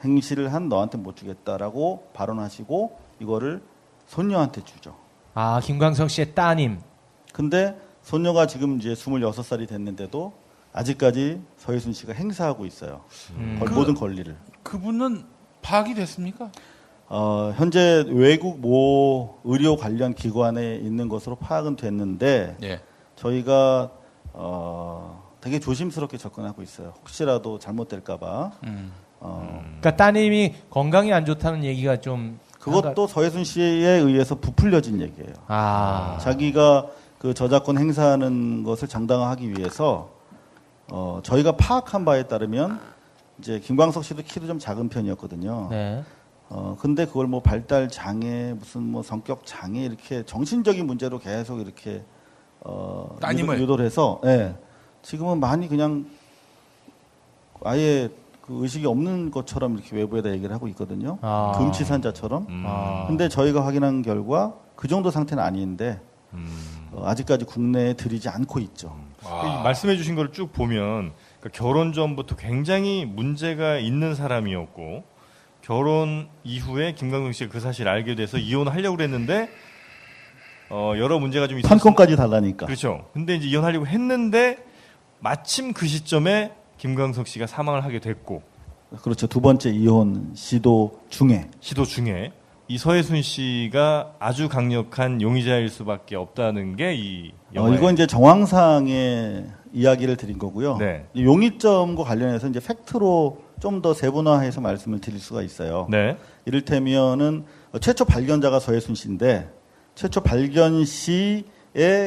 행실을 한 너한테 못 주겠다라고 발언하시고 이거를 손녀한테 주죠. 김광석 씨의 따님. 근데 손녀가 지금 이제 26살이 됐는데도 아직까지 서예순 씨가 행사하고 있어요. 모든 권리를. 그분은 파악이 됐습니까? 현재 외국 모 의료 관련 기관에 있는 것으로 파악은 됐는데 예. 저희가 되게 조심스럽게 접근하고 있어요. 혹시라도 잘못될까봐. 그러니까 따님이 건강이 안 좋다는 얘기가 좀 그것도 서예순 씨에 의해서 부풀려진 얘기예요. 자기가 그 저작권 행사하는 것을 정당화하기 위해서 저희가 파악한 바에 따르면 이제 김광석 씨도 키도 좀 작은 편이었거든요. 네. 근데 그걸 뭐 발달 장애, 무슨 뭐 성격 장애 이렇게 정신적인 문제로 계속 이렇게 따님을 유도를 해서, 네. 지금은 많이 그냥 아예 그 의식이 없는 것처럼 이렇게 외부에다 얘기를 하고 있거든요. 금치산자처럼. 근데 저희가 확인한 결과 그 정도 상태는 아닌데 아직까지 국내에 들이지 않고 있죠. 말씀해 주신 걸 쭉 보면 그러니까 결혼 전부터 굉장히 문제가 있는 사람이었고 결혼 이후에 김광석 씨가 그 사실을 알게 돼서 이혼을 하려고 그랬는데 여러 문제가 좀 있었어요. 판권까지 달라니까. 그렇죠. 근데 이제 이혼하려고 했는데 마침 그 시점에 김광석 씨가 사망을 하게 됐고. 그렇죠. 두 번째 이혼 시도 중에 이 서예순 씨가 아주 강력한 용의자일 수밖에 없다는 게 이 영화의 이건 이제 정황상의 이야기를 드린 거고요. 네. 이 용의점과 관련해서 이제 팩트로 좀 더 세분화해서 말씀을 드릴 수가 있어요. 네. 이를테면은 최초 발견자가 서예순 씨인데 최초 발견 시의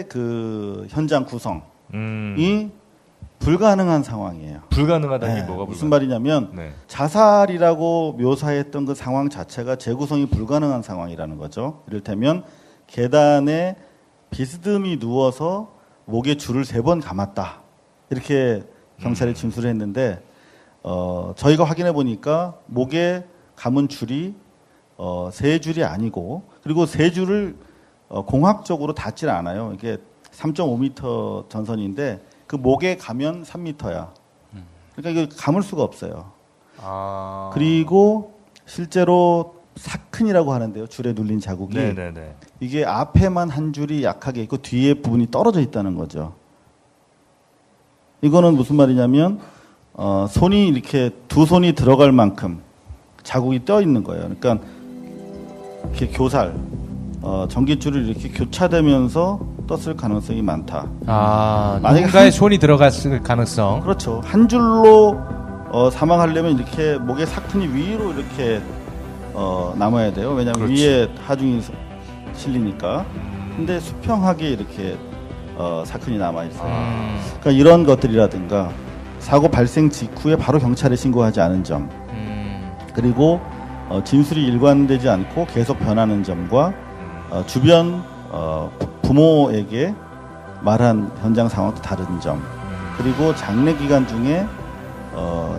그 현장 구성이 불가능한 상황이에요. 불가능하다는 게 네, 뭐가 무슨 말이냐면 네. 자살이라고 묘사했던 그 상황 자체가 재구성이 불가능한 상황이라는 거죠. 이를테면 계단에 비스듬히 누워서 목에 줄을 3번 감았다. 이렇게 경찰에 진술을 했는데 저희가 확인해 보니까 목에 감은 줄이 3줄이 아니고 그리고 3줄을 공학적으로 닿질 않아요. 이게 3.5m 전선인데 그 목에 가면 3m야. 그러니까 이거 감을 수가 없어요. 그리고 실제로 사큰이라고 하는데요. 줄에 눌린 자국이. 네네네. 이게 앞에만 한 줄이 약하게 있고 뒤에 부분이 떨어져 있다는 거죠. 이거는 무슨 말이냐면 손이 이렇게 두 손이 들어갈 만큼 자국이 떠 있는 거예요. 그러니까 이렇게 교살, 전깃줄을 이렇게 교차되면서 떴을 가능성이 많다. 만약에 누군가의 손이 들어갔을 가능성. 그렇죠. 한 줄로 사망하려면 이렇게 목에 사큰이 위로 이렇게 남아야 돼요. 왜냐하면 그렇지. 위에 하중이 실리니까. 근데 수평하게 이렇게 사큰이 남아 있어요. 그러니까 이런 것들이라든가 사고 발생 직후에 바로 경찰에 신고하지 않은 점, 그리고 진술이 일관되지 않고 계속 변하는 점과 주변 부모에게 말한 현장 상황도 다른 점, 그리고 장례 기간 중에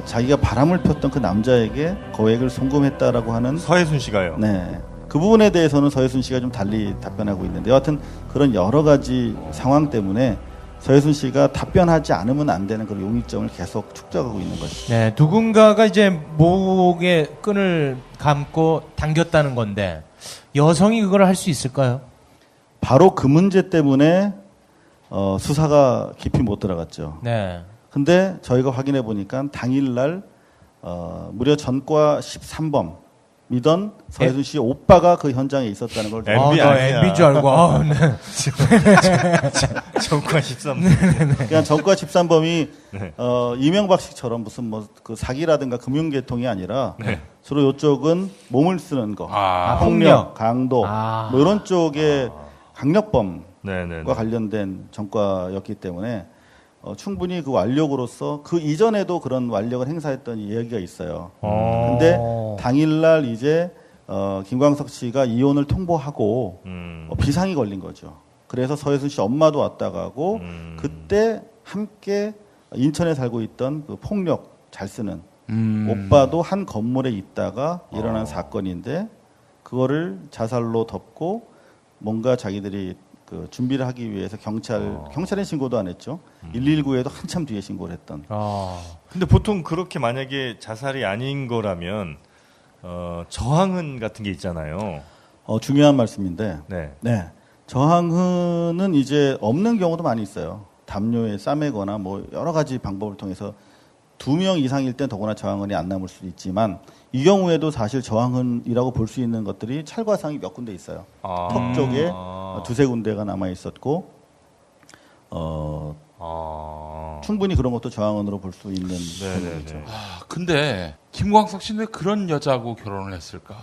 자기가 바람을 폈던 그 남자에게 거액을 송금했다라고 하는 서혜순 씨가요. 네. 그 부분에 대해서는 서혜순 씨가 좀 달리 답변하고 있는데 여하튼 그런 여러 가지 상황 때문에 서혜순 씨가 답변하지 않으면 안 되는 그런 용의점을 계속 축적하고 있는 것이죠. 네, 누군가가 이제 목에 끈을 감고 당겼다는 건데 여성이 그걸 할 수 있을까요? 바로 그 문제 때문에 수사가 깊이 못 들어갔죠. 네. 근데 저희가 확인해 보니까 당일날 무려 전과 13범이던 서혜순 씨 오빠가 그 현장에 있었다는 걸 MB 아니야. MB인 줄 알고. 네. 전과 13. 그냥 전과 13범이 네. 이명박식처럼 무슨 뭐 그 사기라든가 금융계통이 아니라 네. 주로 이쪽은 몸을 쓰는 거, 폭력. 폭력, 강도 뭐 이런 쪽의 강력범과 네네. 관련된 전과였기 때문에 충분히 그 완력으로서 그 이전에도 그런 완력을 행사했던 이야기가 있어요. 근데 당일날 이제 김광석 씨가 이혼을 통보하고 비상이 걸린 거죠. 그래서 서혜순 씨 엄마도 왔다 가고 그때 함께 인천에 살고 있던 그 폭력 잘 쓰는 오빠도 한 건물에 있다가 일어난 사건인데 그거를 자살로 덮고 뭔가 자기들이 그 준비를 하기 위해서 경찰에 신고도 안 했죠. 119에도 한참 뒤에 신고를 했던. 근데 보통 그렇게 만약에 자살이 아닌 거라면 저항은 같은 게 있잖아요. 중요한 말씀인데. 네. 네. 저항은 이제 없는 경우도 많이 있어요. 담요에 싸매거나 뭐 여러 가지 방법을 통해서 2명 이상일 땐 더구나 저항은이 안 남을 수도 있지만 이 경우에도 사실 저항은이라고 볼 수 있는 것들이 찰과상이 몇 군데 있어요. 턱 쪽에 2-3 군데가 남아 있었고 충분히 그런 것도 저항은으로 볼 수 있는 부분이죠. 근데 김광석 씨는 왜 그런 여자하고 결혼을 했을까?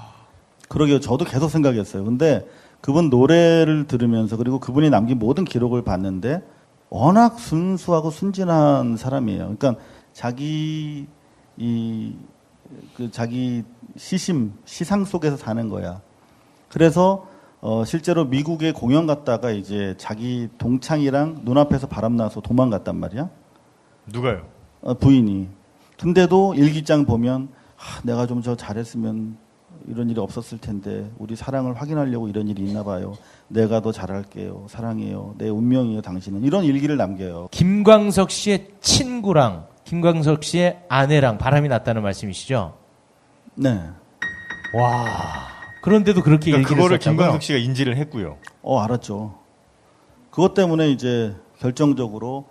그러게요. 저도 계속 생각했어요. 근데 그분 노래를 들으면서 그리고 그분이 남긴 모든 기록을 봤는데 워낙 순수하고 순진한 사람이에요. 그러니까 자기 자기 시상 속에서 사는 거야. 그래서 실제로 미국에 공연 갔다가 이제 자기 동창이랑 눈앞에서 바람나서 도망갔단 말이야. 누가요? 부인이. 근데도 일기장 보면 내가 좀 저 잘했으면 이런 일이 없었을 텐데 우리 사랑을 확인하려고 이런 일이 있나 봐요. 내가 더 잘할게요. 사랑해요. 내 운명이에요. 당신은. 이런 일기를 남겨요. 김광석 씨의 친구랑 김광석 씨의 아내랑 바람이 났다는 말씀이시죠? 네. 와. 그런데도 그렇게 그러니까 일기를 그거를 썼다고요? 김광석 씨가 인지를 했고요. 알았죠. 그것 때문에 이제 결정적으로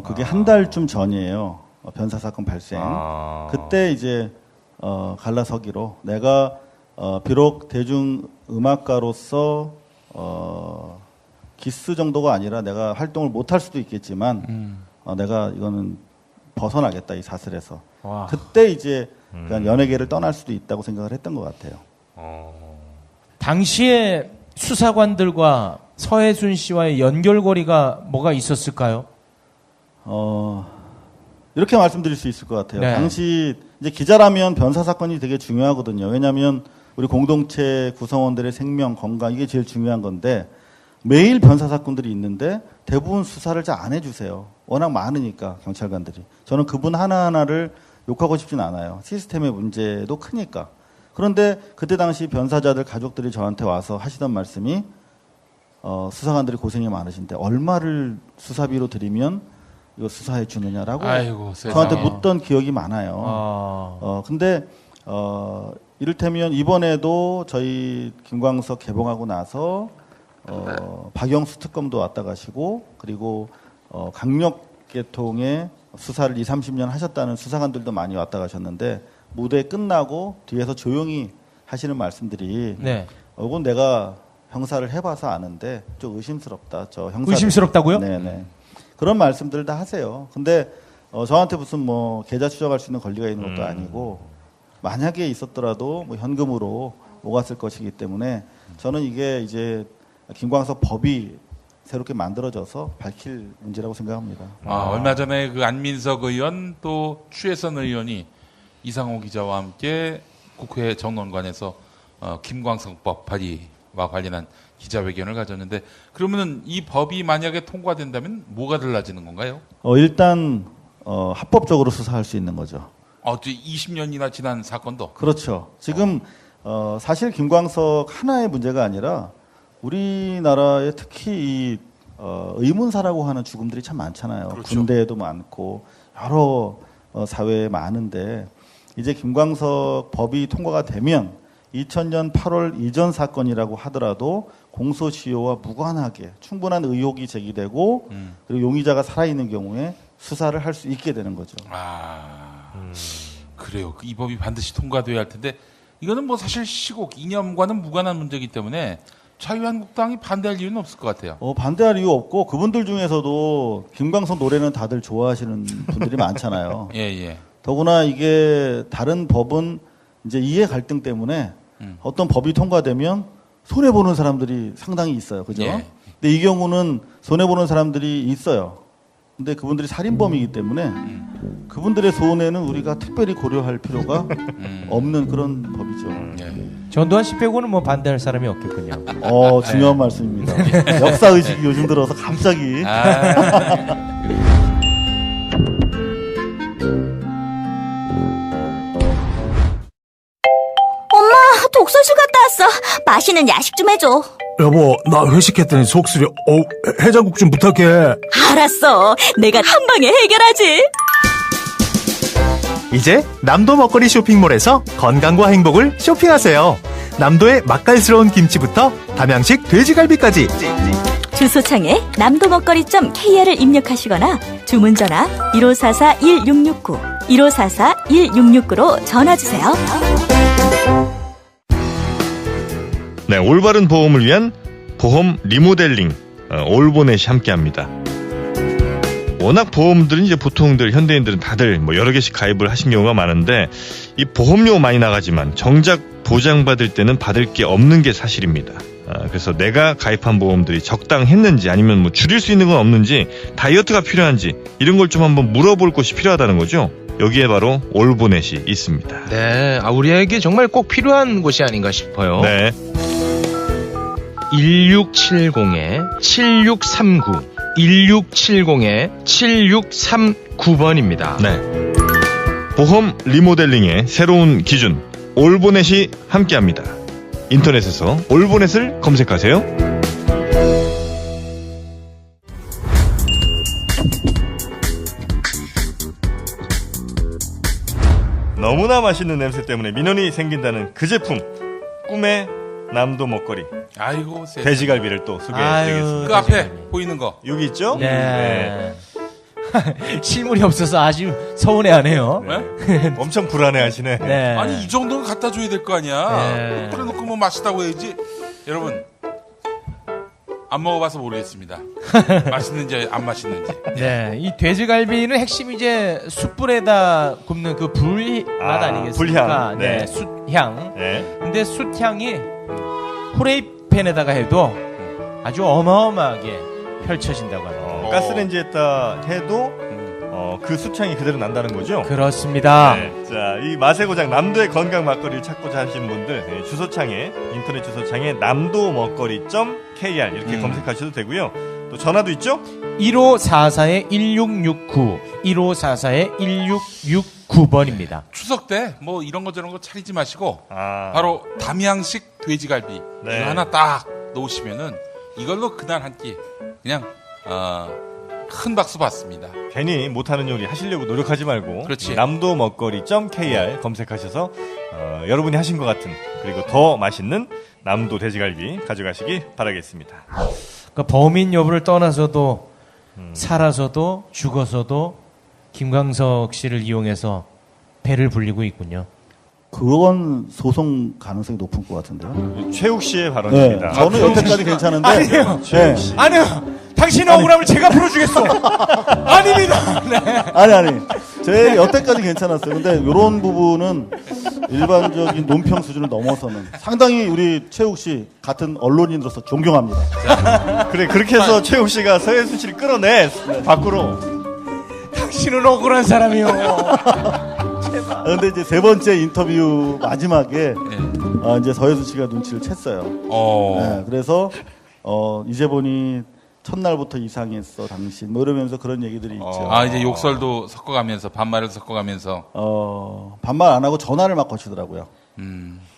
그게 한 달쯤 전이에요. 변사 사건 발생. 그때 이제 갈라서기로 내가 비록 대중 음악가로서 기스 정도가 아니라 내가 활동을 못할 수도 있겠지만 내가 이거는 벗어나겠다 이 사슬에서. 그때 이제 그냥 연예계를 떠날 수도 있다고 생각을 했던 것 같아요. 당시에 수사관들과 서혜순 씨와의 연결고리가 뭐가 있었을까요? 이렇게 말씀드릴 수 있을 것 같아요. 네. 당시 이제 기자라면 변사 사건이 되게 중요하거든요. 왜냐하면 우리 공동체 구성원들의 생명, 건강 이게 제일 중요한 건데 매일 변사 사건들이 있는데 대부분 수사를 잘 안 해주세요. 워낙 많으니까 경찰관들이. 저는 그분 하나하나를 욕하고 싶진 않아요. 시스템의 문제도 크니까. 그런데 그때 당시 변사자들 가족들이 저한테 와서 하시던 말씀이 수사관들이 고생이 많으신데 얼마를 수사비로 드리면 이거 수사해 주느냐라고 아이고, 저한테 묻던 기억이 많아요. 근데 이를테면 이번에도 저희 김광석 개봉하고 나서 박영수 특검도 왔다 가시고 그리고 강력계통의 수사를 20, 30년 하셨다는 수사관들도 많이 왔다 가셨는데 무대 끝나고 뒤에서 조용히 하시는 말씀들이 네. 이건 내가 형사를 해봐서 아는데 좀 의심스럽다. 저 형사 의심스럽다고요? 네네. 그런 말씀들 다 하세요. 근데 저한테 무슨 뭐 계좌 추적할 수 있는 권리가 있는 것도 아니고 만약에 있었더라도 뭐 현금으로 오갔을 것이기 때문에 저는 이게 이제 김광석 법이 새롭게 만들어져서 밝힐 문제라고 생각합니다. 얼마 전에 그 안민석 의원 또 추혜선 의원이 이상호 기자와 함께 국회 정론관에서 김광석법 발의와 관련한 기자회견을 가졌는데 그러면은 이 법이 만약에 통과된다면 뭐가 달라지는 건가요? 일단 합법적으로 수사할 수 있는 거죠. 20년이나 지난 사건도. 그렇죠. 지금 사실 김광석 하나의 문제가 아니라 우리나라에 특히 이 의문사라고 하는 죽음들이 참 많잖아요. 그렇죠. 군대에도 많고 여러 사회에 많은데 이제 김광석 법이 통과가 되면 2000년 8월 이전 사건이라고 하더라도 공소시효와 무관하게 충분한 의혹이 제기되고 그리고 용의자가 살아있는 경우에 수사를 할 수 있게 되는 거죠. 그래요. 이 법이 반드시 통과돼야 할 텐데 이거는 뭐 사실 시국 이념과는 무관한 문제이기 때문에 자유한국당이 반대할 이유는 없을 것 같아요. 반대할 이유 없고 그분들 중에서도 김광석 노래는 다들 좋아하시는 분들이 많잖아요. 예. 더구나 이게 다른 법은 이제 이해 갈등 때문에 어떤 법이 통과되면 손해 보는 사람들이 상당히 있어요. 그죠? 예. 근데 이 경우는 손해 보는 사람들이 있어요. 근데 그분들이 살인범이기 때문에 그분들의 손해는 우리가 특별히 고려할 필요가 없는 그런 법이죠. 전두환 씨 빼고는 뭐 반대할 사람이 없겠군요. 중요한 말씀입니다. 역사 의식이 요즘 들어서 갑자기. 엄마, 독서실 갔다 왔어. 맛있는 야식 좀 해줘. 여보, 나 회식했더니 속쓰려. 해장국 좀 부탁해. 알았어. 내가 한 방에 해결하지. 이제 남도 먹거리 쇼핑몰에서 건강과 행복을 쇼핑하세요. 남도의 맛깔스러운 김치부터 담양식 돼지갈비까지. 주소창에 남도먹거리.kr을 입력하시거나 주문 전화 1544-1669 1544-1669로 전화주세요. 네, 올바른 보험을 위한 보험 리모델링 올보넷이 함께합니다. 워낙 보험들은 이제 보통들 현대인들은 다들 뭐 여러 개씩 가입을 하신 경우가 많은데 이 보험료 많이 나가지만 정작 보장받을 때는 받을 게 없는 게 사실입니다. 그래서 내가 가입한 보험들이 적당했는지 아니면 뭐 줄일 수 있는 건 없는지 다이어트가 필요한지 이런 걸 좀 한번 물어볼 곳이 필요하다는 거죠. 여기에 바로 올보넷이 있습니다. 네, 우리에게 정말 꼭 필요한 곳이 아닌가 싶어요. 네. 1670-7639 1670-7639번입니다. 네. 보험 리모델링의 새로운 기준 올보넷이 함께합니다. 인터넷에서 올보넷을 검색하세요. 너무나 맛있는 냄새 때문에 민원이 생긴다는 그 제품 꿈의 남도 먹거리. 아이고, 돼지갈비를 또 소개해드리겠습니다. 그 앞에 보이는 거 여기 있죠? 네. 실물이 없어서 아주 서운해하네요. 네? 엄청 불안해하시네. 네. 아니 이 정도는 갖다 줘야 될 거 아니야. 네. 그래놓고 뭐 맛있다고 해야지. 여러분 안 먹어봐서 모르겠습니다. 맛있는지 안 맛있는지. 네, 이 돼지갈비는 핵심이 이제 숯불에다 굽는 그 불맛 아니겠습니까? 불향. 네. 숯향. 네. 근데 숯향이 후레이팬에다가 해도 아주 어마어마하게 펼쳐진다고 합니다. 가스레인지에다 해도 그 수창이 그대로 난다는 거죠? 그렇습니다. 네. 자, 이 맛의 고장 남도의 건강 막걸리를 찾고자 하시는 분들 주소창에 인터넷 주소창에 남도 먹거리.kr 이렇게 검색하셔도 되고요. 또 전화도 있죠? 1544-1669 1544-1669번입니다. 추석 때 뭐 이런 거 저런 거 차리지 마시고 바로 담양식 돼지갈비 네. 이거 하나 딱 놓으시면은 이걸로 그날 한 끼 그냥 큰 박수 받습니다. 괜히 못하는 요리 하시려고 노력하지 말고 그렇지. 남도 먹거리.kr 검색하셔서 여러분이 하신 것 같은 그리고 더 맛있는 남도 돼지갈비 가져가시기 바라겠습니다. 그러니까 범인 여부를 떠나서도 살아서도 죽어서도 김광석 씨를 이용해서 배를 불리고 있군요. 그건 소송 가능성이 높은 것 같은데요. 최욱 씨의 발언입니다. 네, 저는 여태까지 괜찮은데. 아니에요. 네. 아니요. 당신의 억울함을 제가 풀어주겠어. 아닙니다. 네. 아니. 제 여태까지 괜찮았어요. 근데 이런 부분은 일반적인 논평 수준을 넘어서는 상당히 우리 최욱 씨 같은 언론인으로서 존경합니다. 그래 그렇게 해서 최욱 씨가 서혜순 씨를 끌어내 밖으로. 당신은 억울한 사람이요. 그런데 이제 세 번째 인터뷰 마지막에 이제 서혜순 씨가 눈치를 챘어요. 네, 그래서 이제 보니 첫날부터 이상했어 당신 뭐 이러면서 그런 얘기들이 있죠. 이제 욕설도 섞어가면서 반말을 섞어가면서 반말 안 하고 전화를 막 거치더라고요.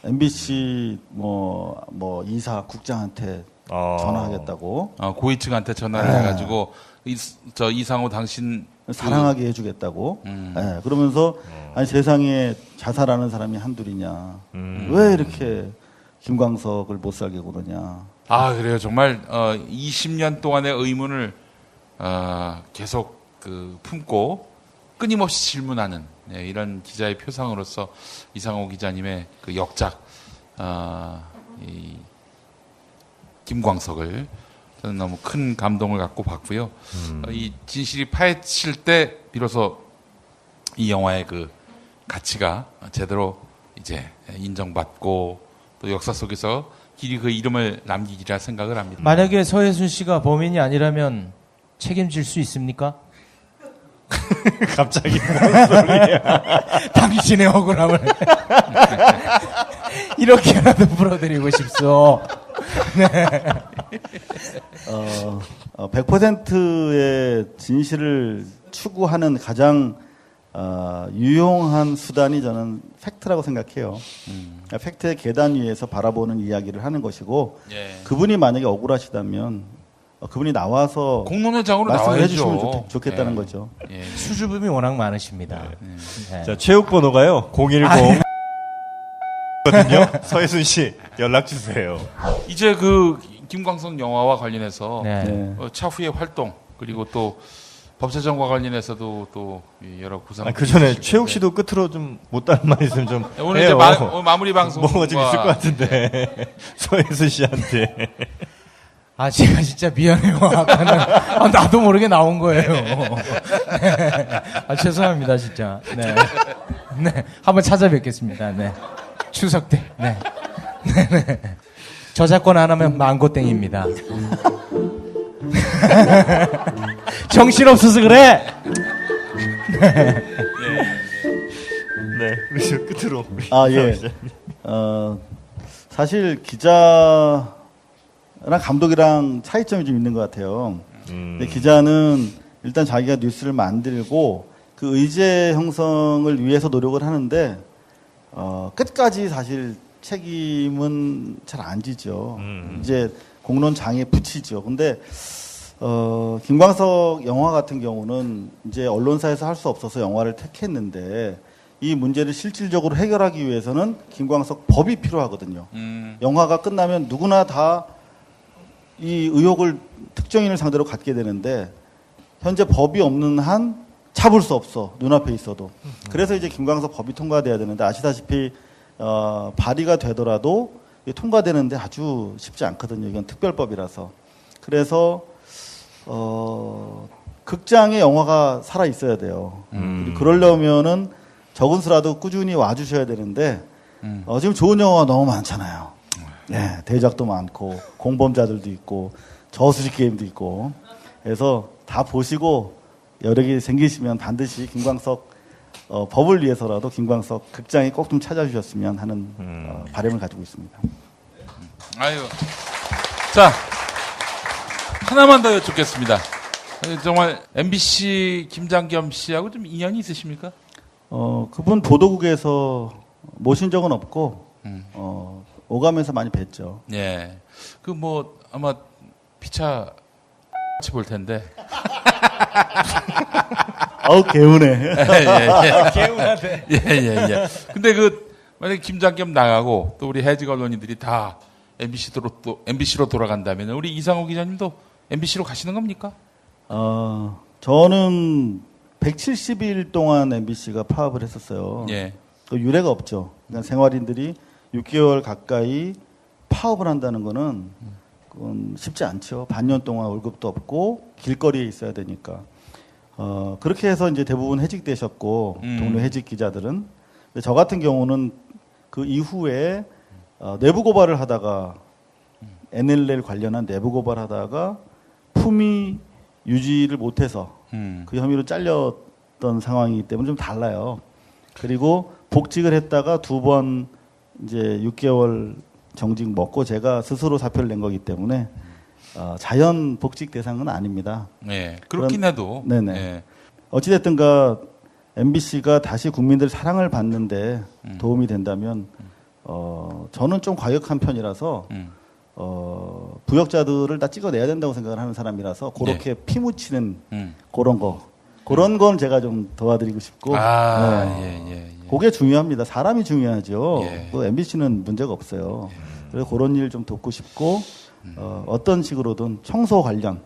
MBC 뭐 이사 국장한테 전화하겠다고. 고위층한테 전화를 해가지고 저 이상호 당신 사랑하게 해주겠다고. 네, 그러면서 아니 세상에 자살하는 사람이 한둘이냐. 왜 이렇게 김광석을 못 살게 구느냐. 그래요. 정말 20년 동안의 의문을 계속 품고 끊임없이 질문하는 이런 기자의 표상으로서 이상호 기자님의 그 역작 이 김광석을 저는 너무 큰 감동을 갖고 봤고요. 이 진실이 파헤칠 때 비로소 이 영화의 그 가치가 제대로 이제 인정받고 또 역사 속에서 길이 그 이름을 남기리라 생각을 합니다. 만약에 서혜순 씨가 범인이 아니라면 책임질 수 있습니까? 갑자기 무슨 소리야. 당신의 억울함을 이렇게라도 풀어드리고 싶소. 네. 100%의 진실을 추구하는 가장 유용한 수단이 저는 팩트라고 생각해요. 팩트의 계단 위에서 바라보는 이야기를 하는 것이고 그분이 만약에 억울하시다면 그분이 나와서 공론회장으로 말씀을 나와야죠. 해주시면 좋겠다는 거죠. 수줍음이 워낙 많으십니다. 네. 자, 최욱 번호가요 010 거든요. 서혜순 씨 연락 주세요. 이제 그 김광석 영화와 관련해서 차후의 활동 그리고 또 법제정과 관련해서도 또 여러 구상. 그 전에 최욱 씨도 끝으로 좀 못다한 말 있으면 좀 오늘 해요. 이제 마무리 방송 뭐가 좀 있을 것 같은데 서혜순 씨한테. 제가 진짜 미안해요. 아까는 나도 모르게 나온 거예요. 네. 죄송합니다, 진짜. 네. 네. 한번 찾아뵙겠습니다. 네. 추석 때. 네. 네. 저작권 안 하면 망고땡입니다. 정신없어서 그래! 네. 우리 저 끝으로. 예. 사실 기자랑 감독이랑 차이점이 좀 있는 것 같아요. 근데 기자는 일단 자기가 뉴스를 만들고 그 의제 형성을 위해서 노력을 하는데 끝까지 사실 책임은 잘 안 지죠. 이제 공론장에 붙이죠. 근데 김광석 영화 같은 경우는 이제 언론사에서 할 수 없어서 영화를 택했는데 이 문제를 실질적으로 해결하기 위해서는 김광석 법이 필요하거든요. 영화가 끝나면 누구나 다 이 의혹을 특정인을 상대로 갖게 되는데 현재 법이 없는 한 잡을 수 없어. 눈앞에 있어도. 그래서 이제 김광석 법이 통과돼야 되는데 아시다시피 발의가 되더라도 통과되는데 아주 쉽지 않거든요. 이건 특별법이라서. 그래서 극장에 영화가 살아 있어야 돼요. 그러려면은 적은 수라도 꾸준히 와주셔야 되는데 지금 좋은 영화가 너무 많잖아요. 네, 대작도 많고 공범자들도 있고 저수지 게임도 있고. 그래서 다 보시고 여력이 생기시면 반드시 김광석 법을 위해서라도 김광석 극장에 꼭 좀 찾아주셨으면 하는 바람을 가지고 있습니다. 아유. 자, 하나만 더 여쭙겠습니다. 정말 MBC 김장겸 씨하고 좀 인연이 있으십니까? 그분 보도국에서 모신 적은 없고, 오가면서 많이 뵀죠. 예. 그 뭐, 아마 피차 볼 텐데. 아우, 개운해. 예. 개운하대. 예. 근데 만약에 김장겸 나가고 또 우리 해직 언론인들이 다 MBC로 돌아간다면 우리 이상호 기자님도 MBC로 가시는 겁니까? 저는 170일 동안 MBC가 파업을 했었어요. 예. 그 유례가 없죠. 그러니까 생활인들이 6개월 가까이 파업을 한다는 거는 그건 쉽지 않죠. 반년 동안 월급도 없고 길거리에 있어야 되니까. 그렇게 해서 이제 대부분 해직되셨고 동료 해직 기자들은. 근데 저 같은 경우는 그 이후에 내부 고발을 하다가 NLL 관련한 내부 고발하다가 품위 유지를 못해서 그 혐의로 잘렸던 상황이기 때문에 좀 달라요. 그리고 복직을 했다가 2번 이제 6개월 정직 먹고 제가 스스로 사표를 낸 거기 때문에 자연 복직 대상은 아닙니다. 네, 그렇긴 해도. 네네. 네. 어찌됐든가 MBC가 다시 국민들 사랑을 받는데 도움이 된다면 저는 좀 과격한 편이라서 부역자들을 다 찍어내야 된다고 생각을 하는 사람이라서 그렇게 피 묻히는 그런 건 제가 좀 도와드리고 싶고. 그게 중요합니다. 사람이 중요하죠. 또 MBC는 문제가 없어요. 그래서 그런 일 좀 돕고 싶고 어떤 식으로든 청소 관련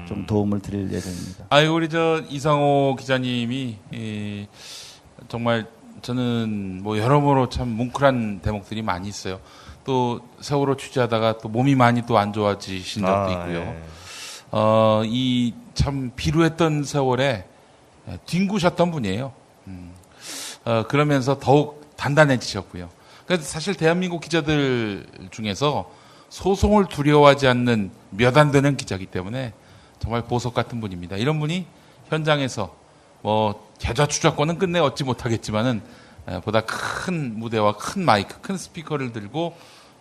좀 도움을 드릴 예정입니다. 아이고 우리 이상호 기자님이 정말 저는 뭐 여러모로 참 뭉클한 대목들이 많이 있어요. 또 세월호 취재하다가 또 몸이 많이 또 안 좋아지신 적도 있고요. 이 참 비루했던 세월에 뒹구셨던 분이에요. 그러면서 더욱 단단해지셨고요. 그래서 사실 대한민국 기자들 중에서 소송을 두려워하지 않는 몇 안 되는 기자이기 때문에 정말 보석 같은 분입니다. 이런 분이 현장에서 뭐 계좌 추적권은 끝내 얻지 못하겠지만은 보다 큰 무대와 큰 마이크, 큰 스피커를 들고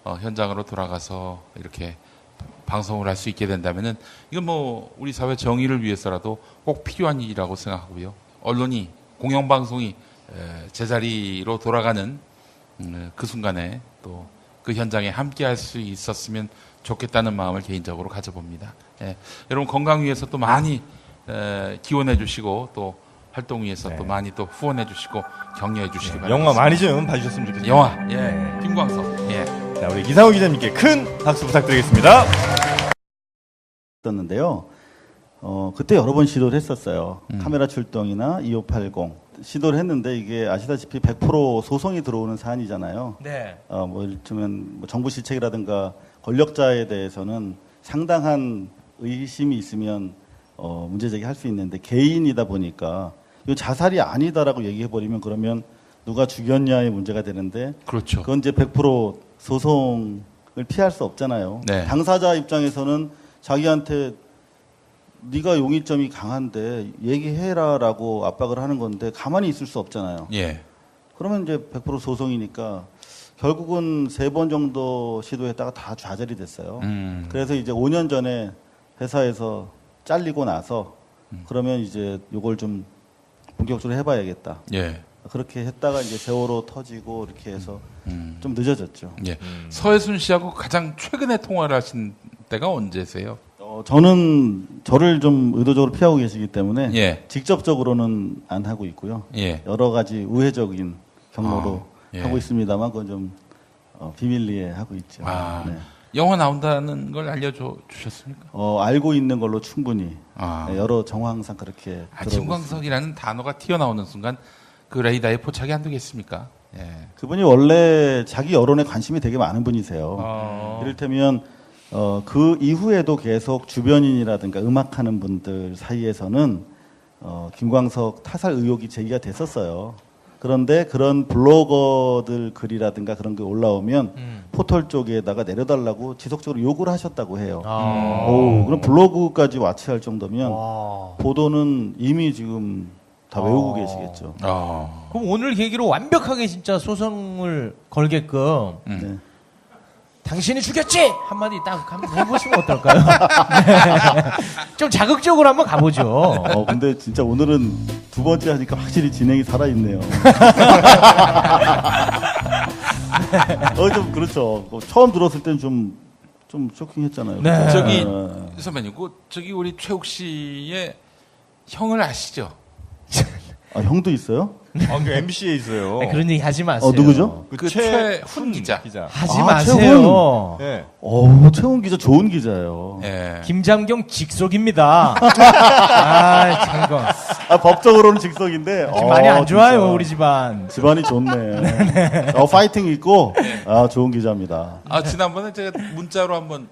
현장으로 돌아가서 이렇게 방송을 할 수 있게 된다면은 이건 뭐 우리 사회 정의를 위해서라도 꼭 필요한 일이라고 생각하고요. 언론이 공영방송이 제자리로 돌아가는 그 순간에 또 그 현장에 함께할 수 있었으면 좋겠다는 마음을 개인적으로 가져봅니다. 여러분 건강 위해서 또 많이 기원해 주시고 또 활동 위해서 또 많이 또 후원해 주시고 격려해 주시기 바랍니다. 영화 많이 좀 봐주셨으면 좋겠습니다. 영화, 김광석. 자, 우리 이상호 기자님께 큰 박수 부탁드리겠습니다. 있었는데요. 그때 여러 번 시도를 했었어요. 카메라 출동이나 2580 시도를 했는데 이게 아시다시피 100% 소송이 들어오는 사안이잖아요. 네. 뭐 일종은 뭐 정부 실책이라든가 권력자에 대해서는 상당한 의심이 있으면 문제 제기할 수 있는데 개인이다 보니까 이 자살이 아니다라고 얘기해버리면 그러면 누가 죽였냐의 문제가 되는데 그렇죠. 그건 이제 100% 소송을 피할 수 없잖아요. 네. 당사자 입장에서는 자기한테 네가 용의점이 강한데 얘기해라라고 압박을 하는 건데 가만히 있을 수 없잖아요. 그러면 이제 100% 소송이니까 결국은 3번 정도 시도했다가 다 좌절이 됐어요. 그래서 이제 5년 전에 회사에서 잘리고 나서 그러면 이제 요걸 좀 본격적으로 해봐야겠다. 그렇게 했다가 이제 세월호 터지고 이렇게 해서 좀 늦어졌죠. 서해순 씨하고 가장 최근에 통화를 하신 때가 언제세요? 저는 저를 좀 의도적으로 피하고 계시기 때문에 직접적으로는 안 하고 있고요. 여러 가지 우회적인 경로로 하고 있습니다만 그건 좀 비밀리에 하고 있죠. 영화 나온다는 걸 알려주셨습니까? 알고 있는 걸로 충분히 여러 정황상 그렇게 김광석이라는 단어가 튀어나오는 순간 그 레이더에 포착이 안 되겠습니까? 그분이 원래 자기 여론에 관심이 되게 많은 분이세요. 이를테면 그 이후에도 계속 주변인이라든가 음악하는 분들 사이에서는 김광석 타살 의혹이 제기가 됐었어요. 그런데 그런 블로거들 글이라든가 그런 게 올라오면 포털 쪽에다가 내려달라고 지속적으로 요구를 하셨다고 해요. 오, 그럼 블로그까지 와치할 정도면 보도는 이미 지금 다 외우고 계시겠죠. 그럼 오늘 계기로 완벽하게 진짜 소송을 걸게끔 네. 당신이 죽였지! 한마디 딱 한번 해보시면 어떨까요? 네. 좀 자극적으로 한번 가보죠. 근데 진짜 오늘은 두 번째 하니까 확실히 진행이 살아있네요. 좀 그렇죠. 처음 들었을 땐 좀 쇼킹했잖아요. 네. 저기 선배님, 저기 우리 최욱 씨의 형을 아시죠? 아, 형도 있어요? 그 MBC에 있어요. 아니, 그런 얘기 하지 마세요. 누구죠? 그 최훈 기자. 하지 마세요. 네. 최훈 기자 좋은 기자예요. 네. 김장경 직속입니다. 장건. 법적으로는 직속인데 지금 많이 안 좋아요, 진짜. 우리 집안. 집안이 좋네. 파이팅 있고 좋은 기자입니다. 지난번에 제가 문자로 한번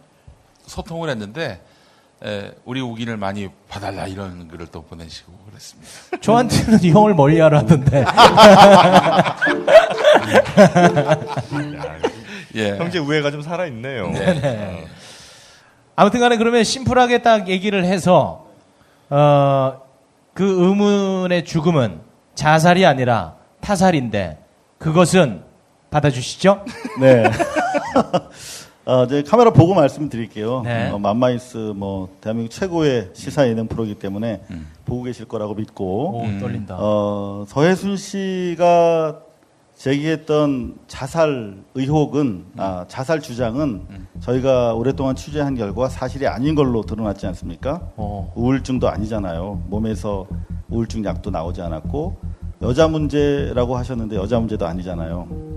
소통을 했는데 우리 우긴을 많이 봐달라 이런 글을 또 보내시고 그랬습니다. 저한테는 형을 멀리하라 하던데. 예. 형제 우애가 좀 살아있네요. 네. 아무튼간에 그러면 심플하게 딱 얘기를 해서 그 의문의 죽음은 자살이 아니라 타살인데 그것은 받아주시죠? 네. 이제 카메라 보고 말씀드릴게요. 네. 맘마이스 대한민국 최고의 시사 예능 프로이기 때문에 보고 계실 거라고 믿고. 떨린다. 서혜순 씨가 제기했던 자살 의혹은 자살 주장은 저희가 오랫동안 취재한 결과 사실이 아닌 걸로 드러났지 않습니까? 우울증도 아니잖아요. 몸에서 우울증 약도 나오지 않았고 여자 문제라고 하셨는데 여자 문제도 아니잖아요.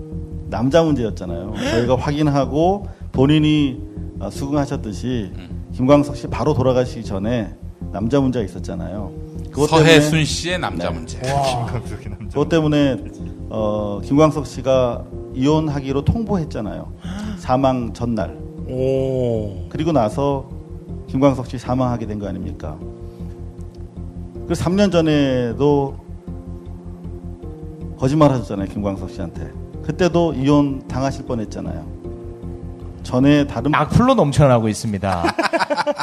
남자 문제였잖아요. 저희가 확인하고 본인이 수긍하셨듯이 김광석 씨 바로 돌아가시기 전에 남자 문제가 있었잖아요. 서혜순 씨의 남자 문제. 김광석의 남자. 그것 때문에 김광석 씨가 이혼하기로 통보했잖아요. 사망 전날. 그리고 나서 김광석 씨 사망하게 된 거 아닙니까? 그 3년 전에도 거짓말 하셨잖아요. 김광석 씨한테. 그때도 이혼 당하실 뻔했잖아요. 전에 다른 악플로 넘쳐나고 있습니다.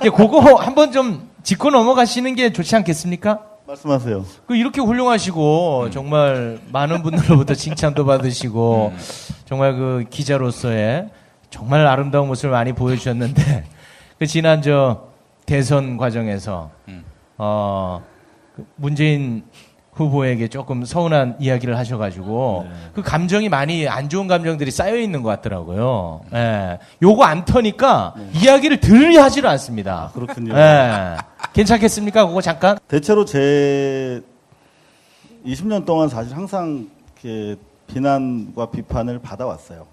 그거 한번 좀 짚고 넘어가시는 게 좋지 않겠습니까? 말씀하세요. 이렇게 훌륭하시고 정말 많은 분들로부터 칭찬도 받으시고 정말 그 기자로서의 정말 아름다운 모습을 많이 보여주셨는데 그 지난 대선 과정에서 문재인 후보에게 조금 서운한 이야기를 하셔가지고 그 감정이 많이 안 좋은 감정들이 쌓여 있는 것 같더라고요. 예. 요거 안 터니까 이야기를 들 하지를 않습니다. 그렇군요. 예. 괜찮겠습니까? 그거 잠깐. 대체로 제 20년 동안 사실 항상 이렇게 비난과 비판을 받아왔어요.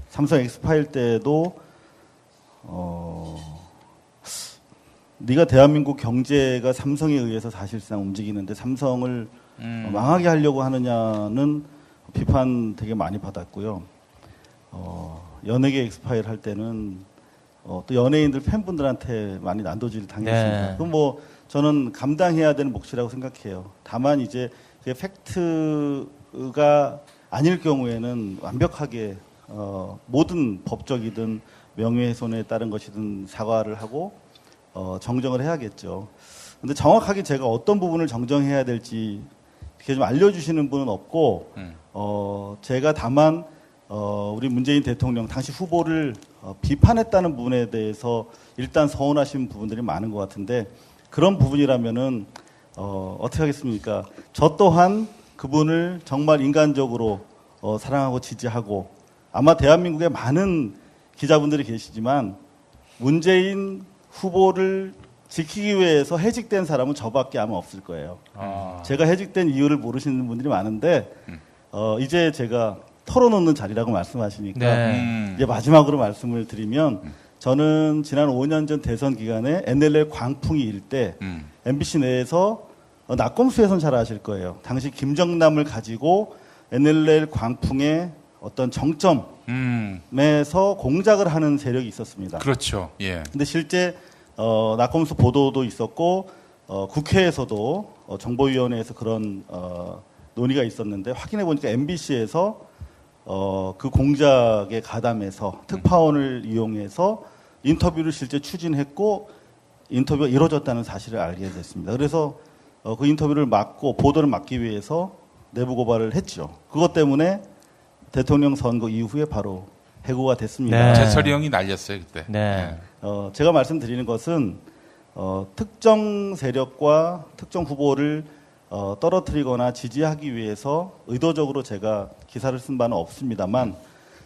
삼성 엑스파일 때도 네가 대한민국 경제가 삼성에 의해서 사실상 움직이는데 삼성을 망하게 하려고 하느냐는 비판 되게 많이 받았고요. 연예계 엑스파일 할 때는 또 연예인들 팬분들한테 많이 난도질을 당했습니다. 네. 그럼 저는 감당해야 되는 몫이라고 생각해요. 다만 이제 그 팩트가 아닐 경우에는 완벽하게 모든 법적이든 명예훼손에 따른 것이든 사과를 하고 정정을 해야겠죠. 근데 정확하게 제가 어떤 부분을 정정해야 될지 이렇게 좀 알려주시는 분은 없고, 제가 다만, 우리 문재인 대통령, 당시 후보를 비판했다는 부분에 대해서 일단 서운하신 부분들이 많은 것 같은데, 그런 부분이라면은, 어떻게 하겠습니까? 저 또한 그분을 정말 인간적으로 사랑하고 지지하고, 아마 대한민국에 많은 기자분들이 계시지만, 문재인 후보를 지키기 위해서 해직된 사람은 저밖에 아마 없을 거예요. 제가 해직된 이유를 모르시는 분들이 많은데 이제 제가 털어놓는 자리라고 말씀하시니까 이제 마지막으로 말씀을 드리면 저는 지난 5년 전 대선 기간에 NLL 광풍이 일 때 MBC 내에서 낙검수에선 잘 아실 거예요. 당시 김정남을 가지고 NLL 광풍의 어떤 정점에서 공작을 하는 세력이 있었습니다. 그렇죠. 예. 근데 실제 낙검수 보도도 있었고 국회에서도 정보위원회에서 그런 논의가 있었는데 확인해 보니까 MBC에서 그 공작에 가담해서 특파원을 이용해서 인터뷰를 실제 추진했고 인터뷰가 이루어졌다는 사실을 알게 됐습니다. 그래서 그 인터뷰를 막고 보도를 막기 위해서 내부 고발을 했죠. 그것 때문에 대통령 선거 이후에 바로 해고가 됐습니다. 네. 재철이 형이 날렸어요 그때. 네. 제가 말씀드리는 것은 특정 세력과 특정 후보를 떨어뜨리거나 지지하기 위해서 의도적으로 제가 기사를 쓴 바는 없습니다만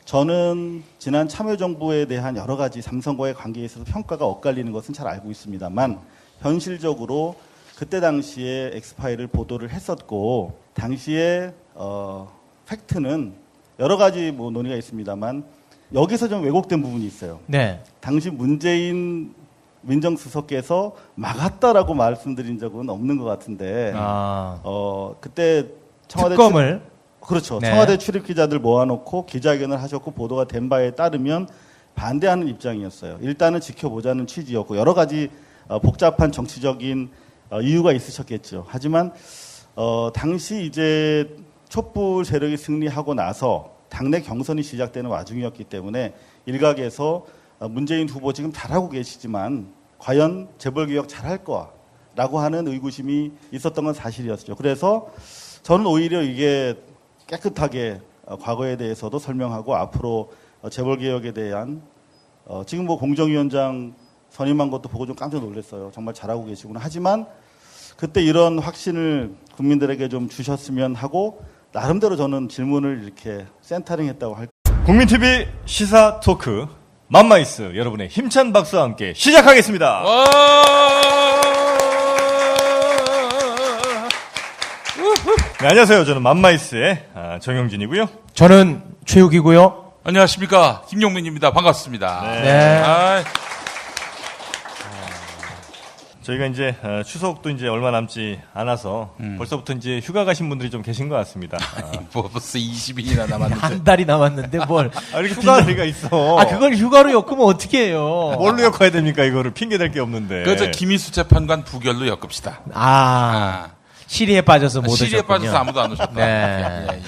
저는 지난 참여정부에 대한 여러 가지 삼성과의 관계에 있어서 평가가 엇갈리는 것은 잘 알고 있습니다만 현실적으로 그때 당시에 엑스파일을 보도를 했었고 당시에 팩트는 여러 가지 뭐 논의가 있습니다만 여기서 좀 왜곡된 부분이 있어요. 네. 당시 문재인 민정수석께서 막았다라고 말씀드린 적은 없는 것 같은데 그때 청와대 특검을 그렇죠. 네. 청와대 출입 기자들 모아놓고 기자회견을 하셨고 보도가 된 바에 따르면 반대하는 입장이었어요. 일단은 지켜보자는 취지였고 여러 가지 복잡한 정치적인 이유가 있으셨겠죠. 하지만 당시 이제 촛불 세력이 승리하고 나서 당내 경선이 시작되는 와중이었기 때문에 일각에서 문재인 후보 지금 잘하고 계시지만 과연 재벌개혁 잘할 거라고 하는 의구심이 있었던 건 사실이었죠. 그래서 저는 오히려 이게 깨끗하게 과거에 대해서도 설명하고 앞으로 재벌개혁에 대한 지금 뭐 공정위원장 선임한 것도 보고 좀 깜짝 놀랐어요. 정말 잘하고 계시구나. 하지만 그때 이런 확신을 국민들에게 좀 주셨으면 하고 나름대로 저는 질문을 이렇게 센터링했다고 할. 국민TV 시사 토크 맘마이스 여러분의 힘찬 박수와 함께 시작하겠습니다. 네, 안녕하세요. 저는 맘마이스의 정영진이고요. 저는 최욱이고요. 안녕하십니까 김용민입니다. 반갑습니다. 네. 저희가 이제 추석도 이제 얼마 남지 않아서 벌써부터 이제 휴가 가신 분들이 좀 계신 것 같습니다. 뭐 벌써 20일이나 남았는데 한 달이 남았는데 뭘 이렇게 휴가가 있어. 그걸 휴가로 엮으면 어떻게 해요? 뭘로 엮어야 됩니까? 이거를 핑계 댈 게 없는데. 그저 김희수 재판관 부결로 엮읍시다. 시리에 빠져서 못 오셨군요. 시리에 빠져서 아무도 안 오셨다. 네.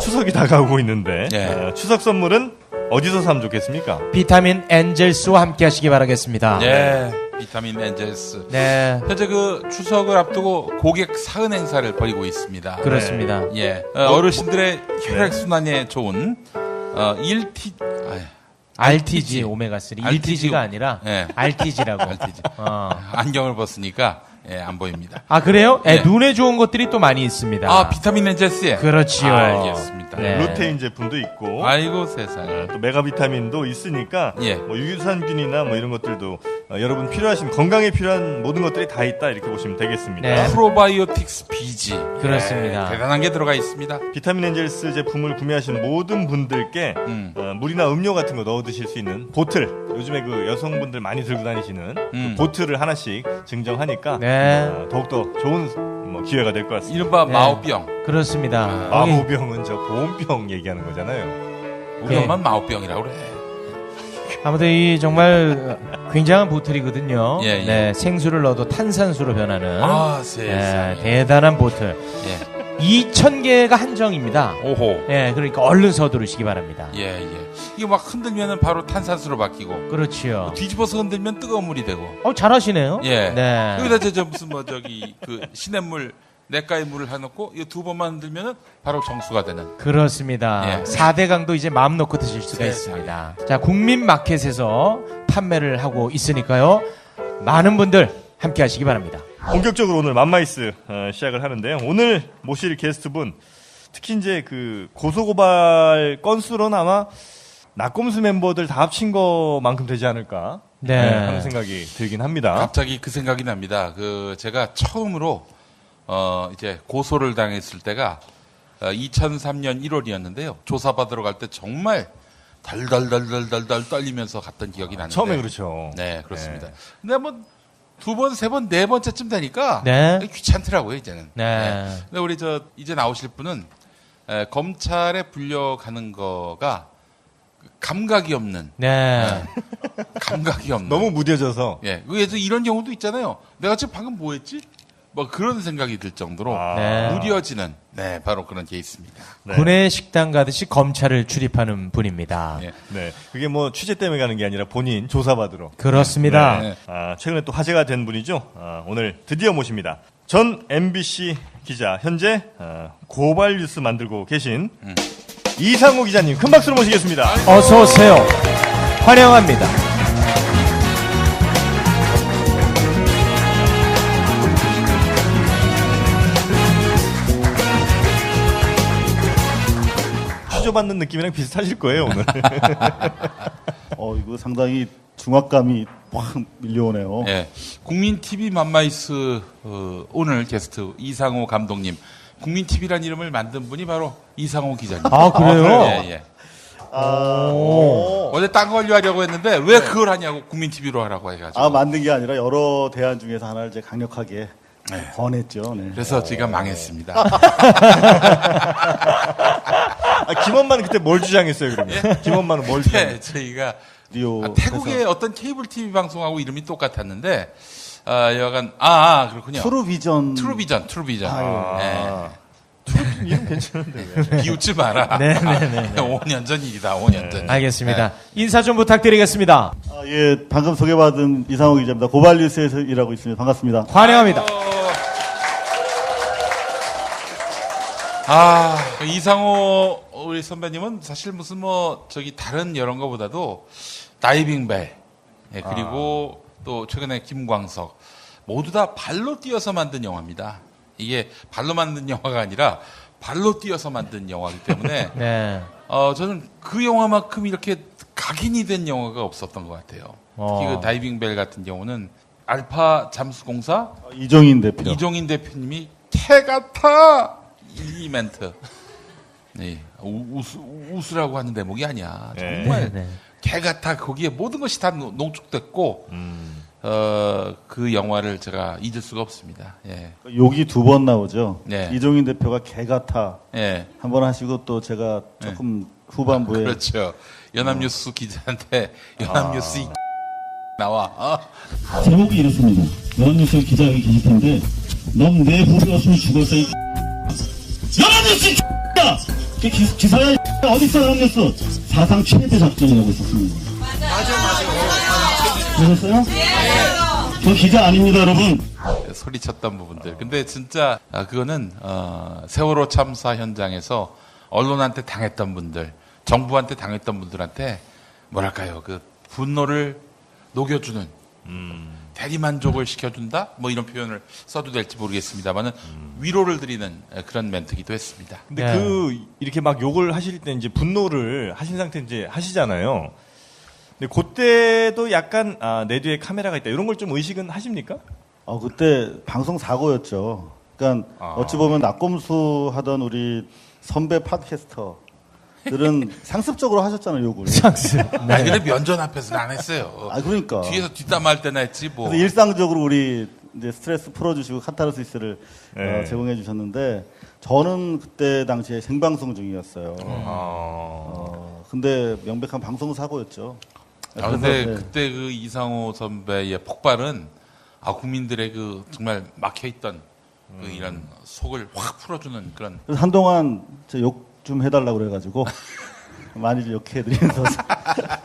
추석이 다가오고 있는데 네. 추석 선물은 어디서 사면 좋겠습니까? 비타민 엔젤스와 함께 하시기 바라겠습니다. 네. 비타민 엔젤스. 네. 현재 그 추석을 앞두고 고객 사은 행사를 벌이고 있습니다. 그렇습니다. 예. 어르신들의 혈액순환에 좋은 RTG 오메가3 1TG가 아니라 RTG라고. RTG. 안경을 벗으니까 안 보입니다. 그래요? 눈에 좋은 것들이 또 많이 있습니다. 비타민 엔젤스에. 그렇지요. 알겠습니다. 루테인 제품도 있고. 아이고 세상에. 또 메가비타민도 있으니까. 예. 뭐 유산균이나 뭐 이런 것들도 여러분 필요하신 건강에 필요한 모든 것들이 다 있다 이렇게 보시면 되겠습니다. 네. 프로바이오틱스 BG. 그렇습니다. 대단한 게 들어가 있습니다. 비타민 엔젤스 제품을 구매하신 모든 분들께 물이나 음료 같은 거 넣어 드실 수 있는 보틀. 요즘에 그 여성분들 많이 들고 다니시는 그 보틀을 하나씩 증정하니까 더욱더 좋은 기회가 될 것 같습니다. 이른바 마오병. 그렇습니다. 마오병은 저 보온병 얘기하는 거잖아요. 우리 엄마는 마오병이라고 그래. 아무튼 이 정말 굉장한 보틀이거든요. 예. 네, 생수를 넣어도 탄산수로 변하는 세상에. 대단한 보틀. 2,000개가 한정입니다. 오호. 그러니까 얼른 서두르시기 바랍니다. 이거 막 흔들면은 바로 탄산수로 바뀌고. 그렇지요. 뒤집어서 흔들면 뜨거운 물이 되고. 잘하시네요. 네. 여기다 무슨 그 시냇물 냇가에 물을 해놓고 이 두 번만 흔들면은 바로 정수가 되는. 그렇습니다. 4대강도 이제 마음 놓고 드실 수가 있습니다. 자, 국민마켓에서 판매를 하고 있으니까요. 많은 분들 함께 하시기 바랍니다. 본격적으로 오늘 맘마이스 시작을 하는데요. 오늘 모실 게스트분 특히 이제 그 고소고발 건수로는 아마 낙검수 멤버들 다 합친 것만큼 되지 않을까 하는 생각이 들긴 합니다. 갑자기 그 생각이 납니다. 제가 처음으로 이제 고소를 당했을 때가 2003년 1월이었는데요. 조사받으러 갈 때 정말 달달달달달달 떨리면서 갔던 기억이 나는데. 처음에 그렇죠. 네, 그렇습니다. 근데 뭐 두 번, 세 번, 네 번째쯤 되니까 귀찮더라고요, 이제는. 근데 우리 이제 나오실 분은 검찰에 불려가는 거가 감각이 없는. 네. 감각이 없는. 너무 무뎌져서. 예. 그래서 이런 경우도 있잖아요. 내가 지금 방금 뭐 했지? 뭐 그런 생각이 들 정도로 네. 무뎌지는 네, 바로 그런 케이스입니다. 네. 군의 식당 가듯이 검찰을 출입하는 분입니다. 예. 네. 그게 뭐 취재 때문에 가는 게 아니라 본인 조사받으러. 그렇습니다. 네. 최근에 또 화제가 된 분이죠. 오늘 드디어 모십니다. 전 MBC 기자, 현재 고발 뉴스 만들고 계신 이상호 기자님, 큰 박수로 모시겠습니다. 어서 오세요. 환영합니다. 취조받는 느낌이랑 비슷하실 거예요, 오늘. 이거 상당히 중압감이 확 밀려오네요. 예. 국민 TV 맘마이스 오늘 게스트 이상호 감독님. 국민 TV란 이름을 만든 분이 바로 이상호 기자님. 아, 그래요? 예, 예. 원래 딴 걸로 하려고 했는데 왜 그걸 하냐고 국민 TV로 하라고 해가지고. 만든 게 아니라 여러 대안 중에서 하나를 이제 강력하게 권했죠. 네. 그래서 제가 망했습니다. 김원만은 그때 뭘 주장했어요, 그러면? 예? 김원만은 뭘 주장했어요? 저희가 태국의 어떤 케이블 TV 방송하고 이름이 똑같았는데, 여간, 그렇군요. 트루비전. 이름 괜찮은데 왜? 비웃지 마라. 네네네. 5년 전 일이다, 5년 전. 알겠습니다. 인사 좀 부탁드리겠습니다. 예, 방금 소개받은 이상호 기자입니다. 고발뉴스에서 일하고 있습니다. 반갑습니다. 환영합니다. 이상호 우리 선배님은 사실 무슨 다른 여러 거보다도 다이빙벨, 그리고 또 최근에 김광석, 모두 다 발로 뛰어서 만든 영화입니다. 이게 발로 만든 영화가 아니라 발로 뛰어서 만든 영화이기 때문에 네. 저는 그 영화만큼 이렇게 각인이 된 영화가 없었던 것 같아요. 특히 그 다이빙벨 같은 경우는 알파 잠수공사 이종인 대표님이 개 같아 이 멘트. 네, 웃으라고 하는 대목이 아니야. 정말 개 같아. 거기에 모든 것이 다 농축됐고 그 영화를 제가 잊을 수가 없습니다. 예. 욕이 2번 나오죠. 네. 이종인 대표가 개 같아. 예. 한번 하시고 또 제가 조금 후반부에 그렇죠. 연합뉴스 기자한테 연합뉴스 나와. 제목이 이렇습니다. 연합뉴스 기자가 계실 텐데 넌 내 후배였으면 죽었어. 연합뉴스 기사야 어딨어 연합뉴스. 사상 최대 작전이라고 있었습니다. 맞아. 그러셨어요? 저 기자 아닙니다, 여러분. 소리쳤던 부분들. 근데 진짜 그거는 세월호 참사 현장에서 언론한테 당했던 분들, 정부한테 당했던 분들한테 뭐랄까요, 그 분노를 녹여주는 대리만족을 시켜준다? 뭐 이런 표현을 써도 될지 모르겠습니다만은 위로를 드리는 그런 멘트기도 했습니다. 근데 이렇게 막 욕을 하실 때 이제 분노를 하신 상태 이제 하시잖아요. 근데 그때도 약간 내 뒤에 카메라가 있다 이런 걸 좀 의식은 하십니까? 그때 방송 사고였죠. 그러니까 어찌 보면 낙곰수 하던 우리 선배 팟캐스터들은 상습적으로 하셨잖아요, 욕을. 상습. 네. 근데 면전 앞에서는 안 했어요. 그러니까. 뒤에서 뒷담할 때나 했지 뭐. 그래서 일상적으로 우리 이제 스트레스 풀어주시고 카타르시스를 제공해 주셨는데 저는 그때 당시에 생방송 중이었어요. 근데 명백한 방송 사고였죠. 근데 그때 그 이상호 선배의 폭발은 국민들의 그 정말 막혀있던 그 이런 속을 확 풀어주는 그런. 그래서 한동안 욕 좀 해달라고 그래가지고 많이 욕해드리면서.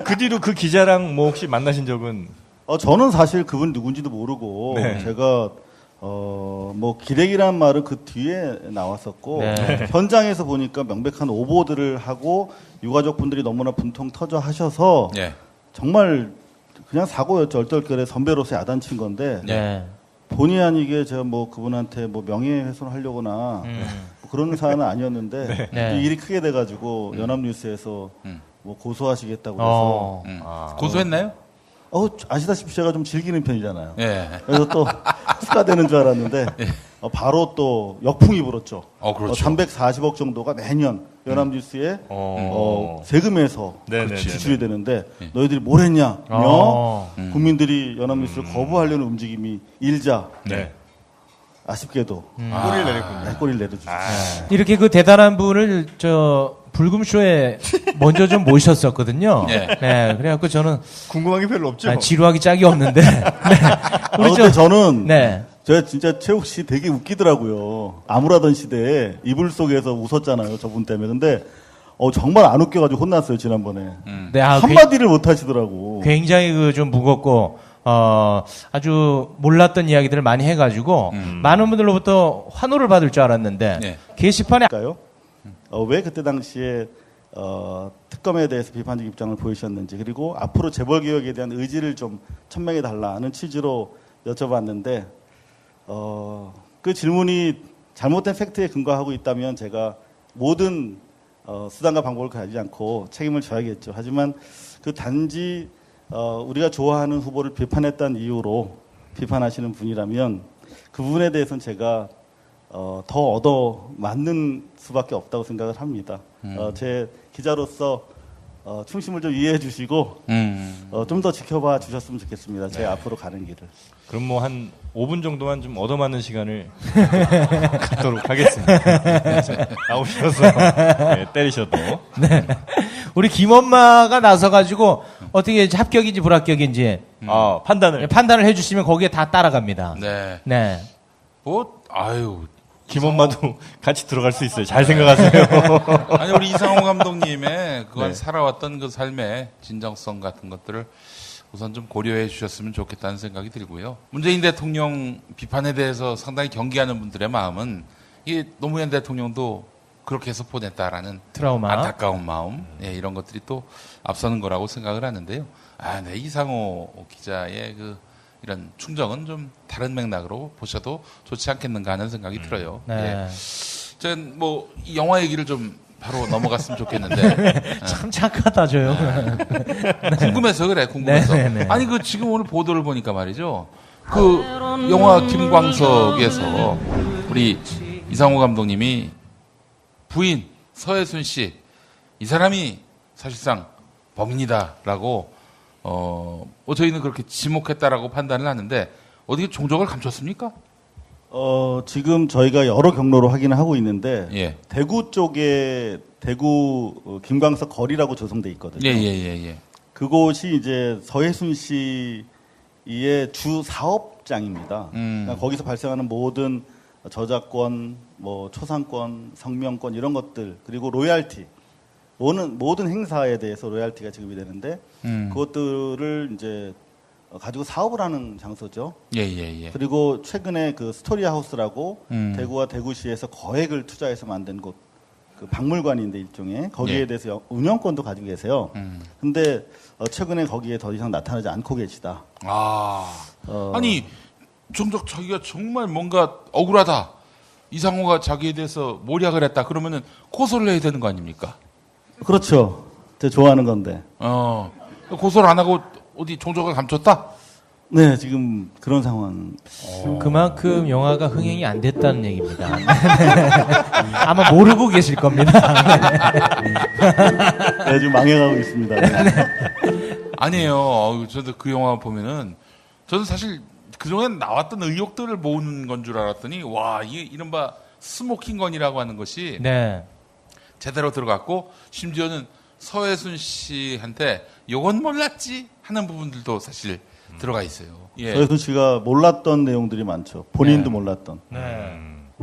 그 뒤로 그 기자랑 뭐 혹시 만나신 적은? 저는 사실 그분 누군지도 모르고 제가 뭐 기레기란 말은 그 뒤에 나왔었고 현장에서 보니까 명백한 오보들을 하고 유가족분들이 너무나 분통 터져 하셔서 정말 그냥 사고였죠. 얼떨결에 선배로서 야단친 건데 본의 아니게 제가 뭐 그분한테 뭐 명예훼손을 하려거나 뭐 그런 사안은 아니었는데 일이 크게 돼가지고 연합뉴스에서 뭐 고소하시겠다고 해서 고소했나요? 아시다시피 제가 좀 즐기는 편이잖아요. 그래서 또 축하되는 줄 알았는데 바로 또 역풍이 불었죠. 그렇죠. 340억 정도가 매년 연합뉴스에 세금에서 지출이 되는데 너희들이 뭘 했냐며 국민들이 연합뉴스를 거부하려는 움직임이 일자 아쉽게도 꼬리를 내렸군요. 꼬리를 내려주죠. 이렇게 그 대단한 분을 불금쇼에 먼저 좀 모셨었거든요. 네. 네. 그래갖고 저는 궁금한 게 별로 없죠. 지루하기 짝이 없는데. 네. 근데 저는 네. 제가 진짜 최욱 씨 되게 웃기더라고요. 암울하던 시대에 이불 속에서 웃었잖아요. 저분 때문에. 근데 정말 안 웃겨가지고 혼났어요 지난번에. 네, 한마디를 못 하시더라고. 굉장히 그 좀 무겁고 아주 몰랐던 이야기들을 많이 해가지고 많은 분들로부터 환호를 받을 줄 알았는데 네. 게시판에 왜 그때 당시에 특검에 대해서 비판적 입장을 보이셨는지 그리고 앞으로 재벌 개혁에 대한 의지를 좀 천명해 달라는 취지로 여쭤봤는데 그 질문이 잘못된 팩트에 근거하고 있다면 제가 모든 수단과 방법을 가지지 않고 책임을 져야겠죠. 하지만 그 단지 우리가 좋아하는 후보를 비판했다는 이유로 비판하시는 분이라면 그 부분에 대해서는 제가 더 얻어 맞는 수밖에 없다고 생각을 합니다. 제 기자로서 충심을 좀 이해해 주시고 좀 더 지켜봐 주셨으면 좋겠습니다. 제 앞으로 가는 길을. 그럼 뭐 한 5분 정도만 좀 얻어맞는 시간을 갖도록 하겠습니다. 나오셔서 때리셔도. 네. 우리 김엄마가 나서가지고 어떻게 합격인지 불합격인지 판단을 해주시면 거기에 다 따라갑니다. 네. 네. 김엄마도 같이 들어갈 수 있어요. 잘 생각하세요. 아니 우리 이상호 감독님의 그간 네. 살아왔던 그 삶의 진정성 같은 것들을 우선 좀 고려해 주셨으면 좋겠다는 생각이 들고요. 문재인 대통령 비판에 대해서 상당히 경계하는 분들의 마음은 이게 노무현 대통령도 그렇게 해서 보냈다라는 트라우마, 안타까운 마음, 이런 것들이 또 앞서는 거라고 생각을 하는데요. 네, 이상호 기자의 그 이런 충정은 좀 다른 맥락으로 보셔도 좋지 않겠는가 하는 생각이 들어요. 네. 전 뭐 이 영화 얘기를 좀 바로 넘어갔으면 좋겠는데. 참 착하다, 저 형. 궁금해서 그래, 궁금해서. 네. 아니, 지금 오늘 보도를 보니까 말이죠. 그 영화 김광석에서 우리 이상호 감독님이 부인 서혜순 씨, 이 사람이 사실상 범인이다라고, 저희는 그렇게 지목했다라고 판단을 하는데, 어떻게 종적을 감췄습니까? 지금 저희가 여러 경로로 확인을 하고 있는데 예. 대구 쪽에 대구 김광석 거리라고 조성돼 있거든요. 예. 그곳이 이제 서혜순 씨의 주 사업장입니다. 그러니까 거기서 발생하는 모든 저작권, 뭐 초상권, 성명권 이런 것들 그리고 로얄티 모든 행사에 대해서 로얄티가 지급이 되는데 그것들을 이제 가지고 사업을 하는 장소죠. 예. 그리고 최근에 그 스토리하우스라고 대구와 대구시에서 거액을 투자해서 만든 곳, 그 박물관인데 일종의 거기에 대해서 운영권도 가지고 계세요. 근데 최근에 거기에 더 이상 나타나지 않고 계시다. 아니 정작 자기가 정말 뭔가 억울하다. 이상호가 자기에 대해서 모략을 했다. 그러면은 고소를 해야 되는 거 아닙니까? 그렇죠. 제가 좋아하는 건데. 고소를 안 하고 어디 종적을 감췄다? 네, 지금 그런 상황. 그만큼 영화가 흥행이 안 됐다는 얘기입니다. 아마 모르고 계실 겁니다. 네, 지금 망해가고 있습니다. 네. 아니에요. 저도 그 영화 보면은 저는 사실 그동안 나왔던 의혹들을 모으는 건 줄 알았더니 와, 이게 이른바 스모킹건이라고 하는 것이 제대로 들어갔고 심지어는 서혜순 씨한테 요건 몰랐지 하는 부분들도 사실 들어가 있어요. 서혜순 씨가 몰랐던 내용들이 많죠. 본인도 몰랐던.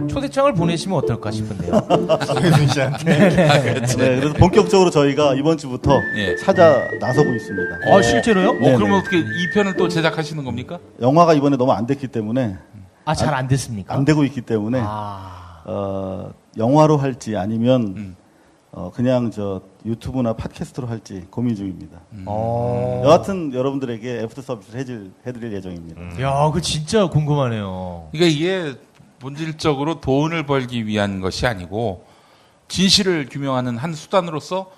초대장을 보내시면 어떨까 싶은데요. 서혜순 씨한테. 그렇죠. 네, 그래서 본격적으로 저희가 이번 주부터 찾아 나서고 있습니다. 실제로요? 그러면 어떻게 2편을 또 제작하시는 겁니까? 영화가 이번에 너무 안 됐기 때문에. 잘 안 됐습니까? 안 되고 있기 때문에. 영화로 할지 아니면 그냥 유튜브나 팟캐스트로 할지 고민 중입니다. 여하튼 여러분들에게 애프터 서비스를 해드릴 예정입니다. 야, 그 진짜 궁금하네요. 그러니까 이게 본질적으로 돈을 벌기 위한 것이 아니고 진실을 규명하는 한 수단으로서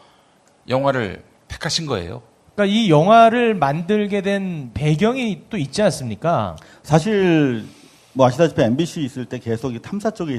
영화를 택하신 거예요. 그러니까 이 영화를 만들게 된 배경이 또 있지 않습니까? 사실 뭐 아시다시피 MBC 있을 때 계속 이 탐사 쪽에